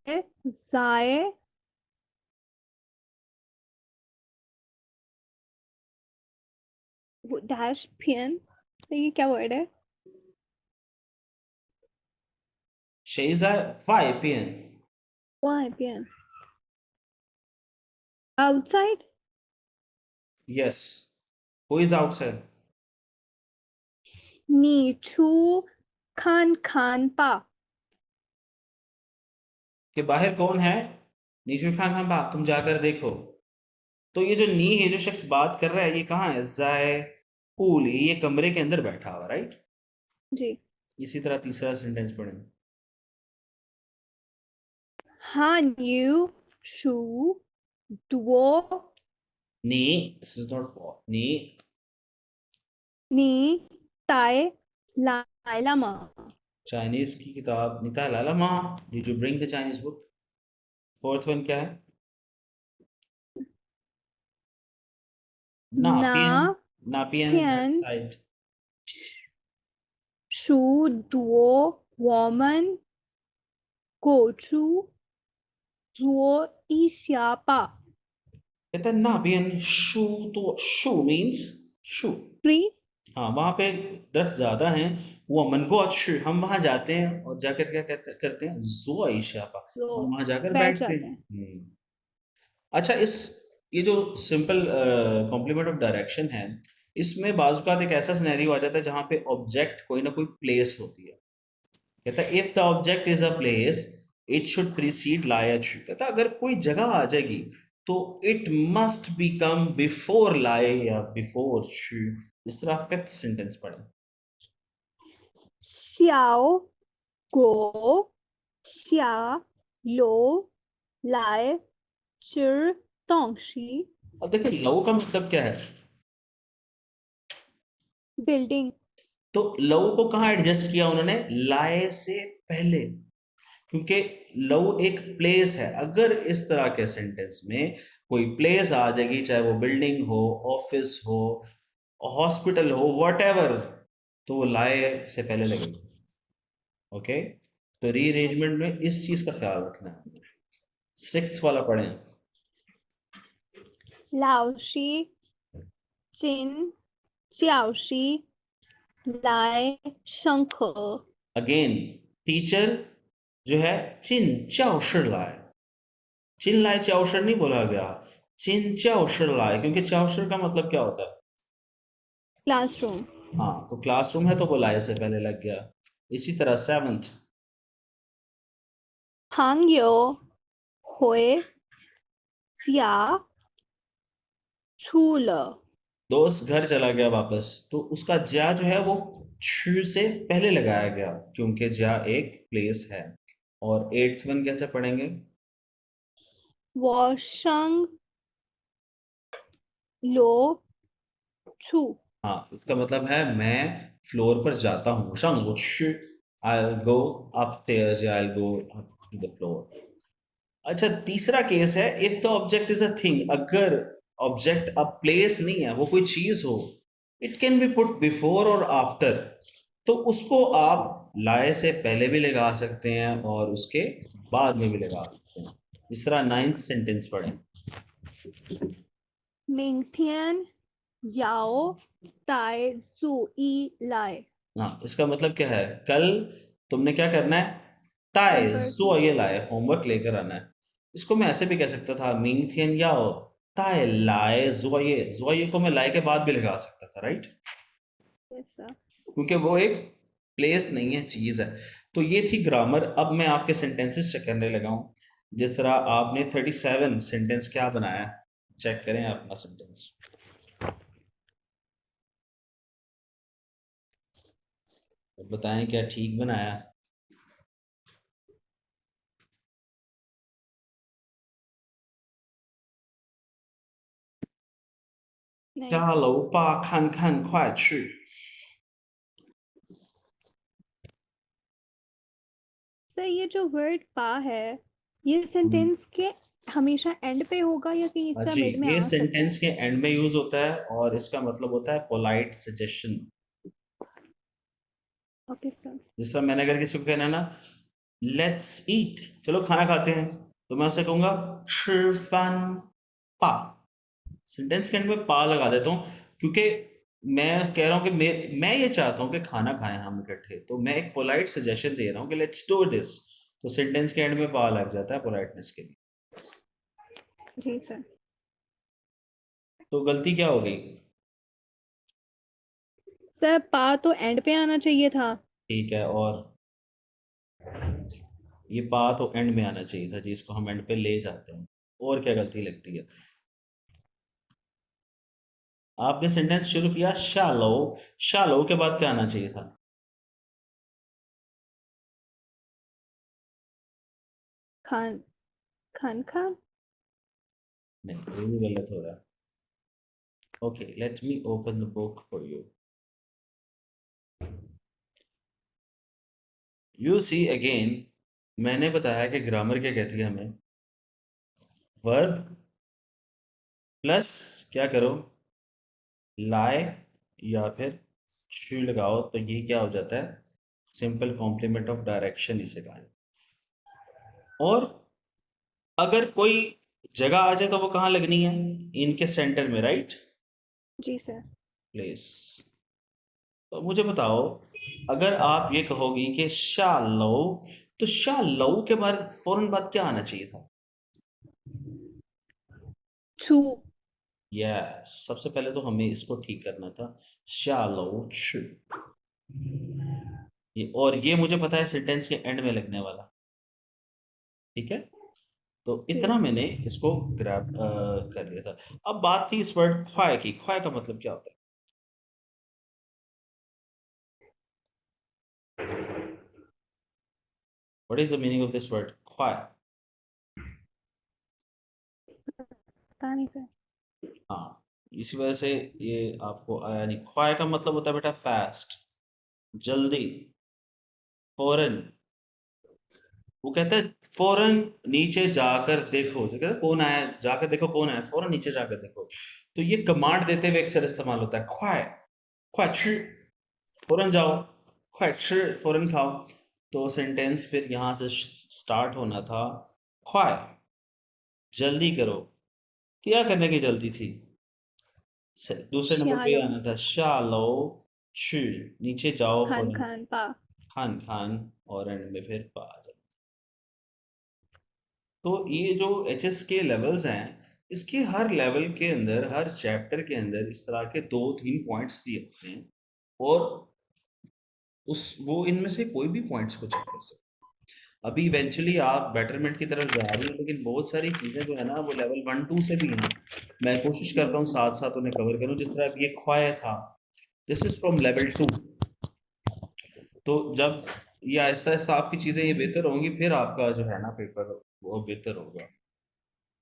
zai, डैश पियन। तो ये क्या वर्ड है? शेज़ाय वाई पियन। Why पियन? Outside, yes, who is outside? ni chu, khan khan pa. के बाहर कौन है? नीशु खान खान बा, तुम जाकर देखो। तो ये जो नी है, जो शख्स बात कर रहा है, ये कहाँ है? जाय पूल, ये कमरे के अंदर बैठा हुआ, राइट। जी। इसी तरह तीसरा सेंटेंस पढ़ें। Han yu, shu, duo, नी, this is not no. ni, tai, lai lama. Chinese की किताब निकाल लाला माँ, did you bring the Chinese book? Fourth one क्या है? नापियन, Na, नापियन that pian, side. shu, duo, woman, go chu, zuo, isha pa. कहता है नापियन शू, तो शू मीन्स शू। Tree, हाँ, वहाँ पे दरख्त ज़्यादा हैं, वो मन को अच्छे, हम वहाँ जाते हैं और जाकर क्या कहते करते हैं, जुआ इशापा, हम so वहाँ जाकर बैठ बैठते हैं। जाते हैं। अच्छा, ये जो सिंपल कॉम्प्लीमेंट ऑफ डायरेक्शन है, इसमें बाज़ एक ऐसा सिनेरियो आ जाता है जहाँ पे ऑब्जेक्ट कोई ना कोई प्लेस होती है। कहता है if the object is a place, it should preceded लाया छू। कहता है अगर कोई जगह आ जाएगी तो इट मस्ट बिकम बिफोर लाए या बिफोर छू। इस तरह आप फिफ्थ सेंटेंस पढ़ें। 小国下楼来吃东西 अब देखिए लव का मतलब क्या है? building तो लव को कहाँ एडजस्ट किया उन्होंने? लाए से पहले, क्योंकि लव एक प्लेस है। अगर इस तरह के सेंटेंस में कोई प्लेस आ जाएगी, चाहे वो बिल्डिंग हो, ऑफिस हो, हॉस्पिटल हो, व्हाटएवर, तो वो लाए से पहले लगेगी। ओके, तो रीअरेंजमेंट में इस चीज का ख्याल रखना है। सिक्स्थ वाला पढ़ें। 老师进教室来上课 अगेन टीचर जो है चिन चाओशर लाए, चिन लाए चाओशर नहीं बोला गया, चिन चाओशर लाए, क्योंकि चाओशर का मतलब क्या होता है? classroom हाँ, तो क्लासरूम है तो वो लाए से पहले लग गया। इसी तरह सेवंथ, 朋友回家出了 दोस्त घर चला गया वापस, तो उसका ज्या जो है वो छू से पहले लगाया गया, क्योंकि ज्या एक प्लेस है। और एट्थ वन कैसे पढ़ेंगे? 我上楼去 हाँ, इसका मतलब है मैं फ्लोर पर जाता हूँ। शंग I'll go upstairs या I'll go up to the floor। अच्छा, तीसरा केस है if the object is a thing. अगर ऑब्जेक्ट अ प्लेस नहीं है, वो कोई चीज हो, it can be put before और आफ्टर, तो उसको आप लाए से पहले भी लगा सकते हैं और उसके बाद में भी लगा सकते हैं। जिस तरह नाइन्थ सेंटेंस पढ़ें। 明天要带注意来 हाँ, इसका मतलब क्या है? कल तुमने क्या करना है? ताय homework जो ये लाए, होमवर्क लेकर आना है। इसको मैं ऐसे भी कह सकता था, मिंग थियन याओ ताय लाए जुआये को मैं लाए के बाद भी लगा सकता था, राइट, ऐसा क्योंकि वो एक प्लेस नहीं है, चीज है। तो ये थी ग्रामर। अब मैं आपके सेंटेंसेस चेक करने लगा हूँ। जिस तरह आपने 37 सेंटेंस क्या बनाया, चेक करें अपना सेंटेंस। बताएं क्या ठीक बनाया। नहीं 下 सर। 楼吧，看看，快去。 सर ये जो वर्ड पा है, ये सेंटेंस के हमेशा एंड पे होगा या कहीं इसका जी, मिड में ये आ सकता है? सेंटेंस के एंड में यूज होता है और इसका मतलब होता है पोलाइट सजेशन। Okay sir. जिस तरह मैंने अगर किसी को कहना है ना, लेट्स ईट, चलो खाना खाते हैं, तो मैं उसे कहूंगा 吃饭吧। सेंटेंस के एंड में पा लगा देता हूँ, क्योंकि मैं कह रहा हूँ कि मैं ये चाहता हूँ कि खाना खाएं हम इकट्ठे, तो मैं एक पोलाइट सजेशन दे रहा हूँ कि लेट्स डू दिस, तो सेंटेंस के एंड में पा लग जाता है पोलाइटनेस के लिए। जी सर। तो गलती क्या हो गई? सर पा तो एंड पे आना चाहिए था। ठीक है, और ये पा तो एंड में आना चाहिए था, जिसको हम एंड पे ले जाते हैं। और क्या गलती लगती है? आपने सेंटेंस शुरू किया शालो, शालो के बाद क्या आना चाहिए था? खान, खान खान। नहीं, ये भी गलत हो रहा है। Okay, let me open the book for you. You see again, मैंने बताया कि ग्रामर क्या कहती है हमें, वर्ब प्लस क्या करो, लाए या फिर शू लगाओ, तो ये क्या हो जाता है, सिंपल कॉम्प्लीमेंट ऑफ डायरेक्शन इसे कहा है। और अगर कोई जगह आ जाए तो वो कहाँ लगनी है, इनके सेंटर में, राइट, जी सर। प्लेस। तो मुझे बताओ, अगर आप ये कहोगी कि शालो, तो शालो के बाद फौरन बाद क्या आना चाहिए था? छू। यस, सबसे पहले तो हमें इसको ठीक करना था, शालो छु। ये, और ये मुझे पता है सेंटेंस के एंड में लगने वाला, ठीक है, तो जी। इतना मैंने इसको ग्रैब कर लिया था। अब बात थी इस वर्ड ख्वाए की, ख्वाए का मतलब क्या होता है? What is the meaning of this word ख्वाए? पता नहीं सर। हाँ, इसी वजह से ये आपको आया नहीं। ख्वाए का मतलब होता है बेटा फास्ट, जल्दी, फौरन। वो कहता है फौरन नीचे जाकर देखो, जो कहता है कौन आया, जाकर देखो कौन आया, फौरन नीचे जाकर देखो। तो ये कमांड देते हुए अक्सर इस्तेमाल होता है, ख्वाए, ख्वाए छु, फौरन जाओ, ख्वाए छु, फौरन खाओ। तो सेंटेंस फिर यहाँ से स्टार्ट होना था, ख्वाए, जल्दी करो। क्या करने की जल्दी थी? दूसरे नंबर पे श्यालो। आना था, शालो छु, नीचे जाओ खान फौरन, खान पा। खान खान, और एंड में फिर पा जाओ। तो ये जो एच एस के लेवल्स हैं, इसके हर लेवल के अंदर, हर चैप्टर के अंदर इस तरह के 2-3 पॉइंट्स दिए होते हैं, और उस वो इनमें से कोई भी पॉइंट्स को चेक कर सकते हैं। अभी इवेंचुअली आप बेटरमेंट की तरफ जा रही हैं, लेकिन बहुत सारी चीज़ें जो है ना वो लेवल 1-2 से भी हैं। मैं कोशिश जी करता हूँ सर। साथ साथ उन्हें कवर करूँ, जिस तरह अब ये ख्वाया था, दिस इज फ्रॉम लेवल 2। तो जब ये आहिस्ता आहिस्ता आपकी चीज़ें ये बेहतर होंगी, फिर आपका जो है ना पेपर वो बेहतर होगा।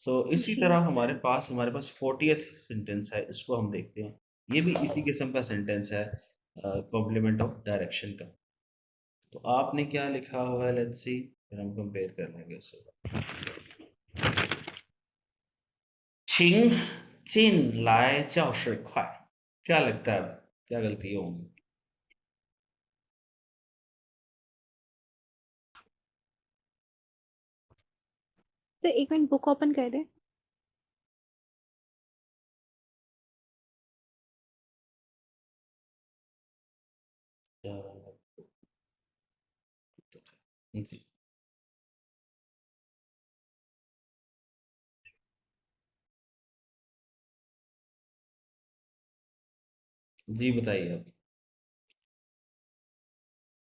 सो इसी जी तरह सर। हमारे पास 40th सेंटेंस है, इसको हम देखते हैं। ये भी इसी किस्म का सेंटेंस है, कॉम्प्लीमेंट ऑफ डायरेक्शन का। तो आपने क्या लिखा हुआ है, लेट्स सी, फिर हम कंपेयर कर लेंगे उससे। 请进来教室快। क्या लगता है, क्या गलती होगी? सर एक मिनट बुक ओपन कर दे। जी, जी बताइए आप।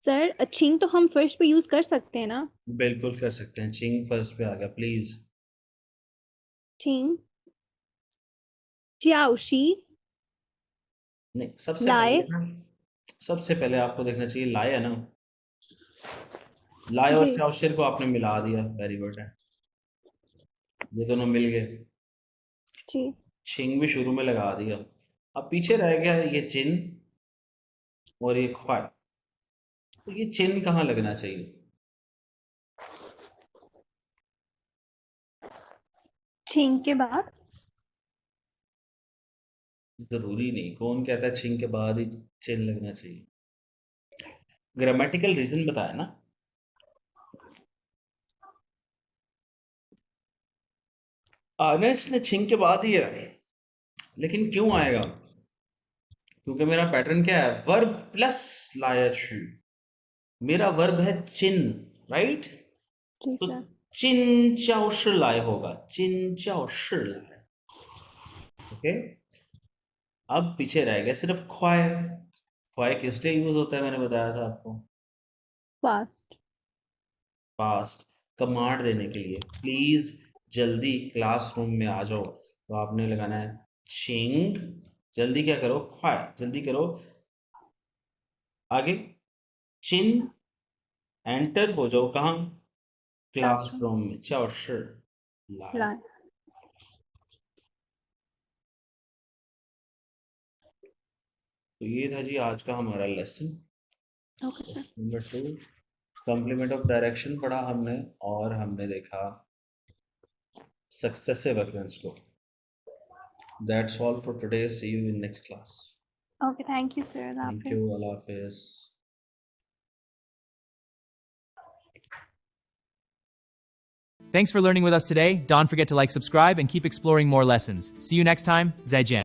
सर छिंग तो हम फर्स्ट पे यूज कर सकते हैं ना? बिल्कुल कर सकते हैं। चिंग फर्स्ट पे आ गया, प्लीज। छिंग, च्याओशी, नहीं, लाए। सबसे पहले आपको देखना चाहिए लाए है ना। लाए और जी चाउशिर को आपने मिला दिया, वेरी गुड है। ये दोनों मिल गए। जी। छिंग भी शुरू में लगा दिया। अब पीछे रह गया ये चिन और ये ख्वाई। तो ये चिन कहाँ लगना चाहिए? छिंग के बाद। जरूरी नहीं, कौन कहता है छिंग के बाद ही चिन लगना चाहिए? ग्रामेटिकल रीजन बताया ना। आना इसने छिंग के बाद ही है, लेकिन क्यों आएगा? क्योंकि मेरा पैटर्न क्या है, वर्ब प्लस लाया छू। मेरा वर्ब है चिन, राइट? जी सो सर। चिन चाओ shi लाए होगा, चिन चाओ shi लाए। ओके। अब पीछे रह गया सिर्फ ख्वाए। ख्वाए किस लिए यूज होता है, मैंने बताया था आपको। फास्ट। पास्ट, कमांड देने के लिए, प्लीज जल्दी क्लासरूम में आ जाओ। तो आपने लगाना है छिंग। जल्दी क्या करो, ख्वाए जल्दी करो। आगे चिन, एंटर हो जाओ कहाँ? क्लासरूम। क्लासरूम में। चाओ shi लाए। लाए। तो ये था जी आज का हमारा lesson okay sir. Number 2। Complement of direction पढ़ा हमने, और हमने देखा सक्सेसिव occurrence को। That's all for today, see you in next class. Okay, thank you sir. Thank you, हाफिज। अल्लाह हाफिज। Thanks for learning with us today. Don't forget to like, subscribe, and keep exploring more lessons. See you next time. Zaijian.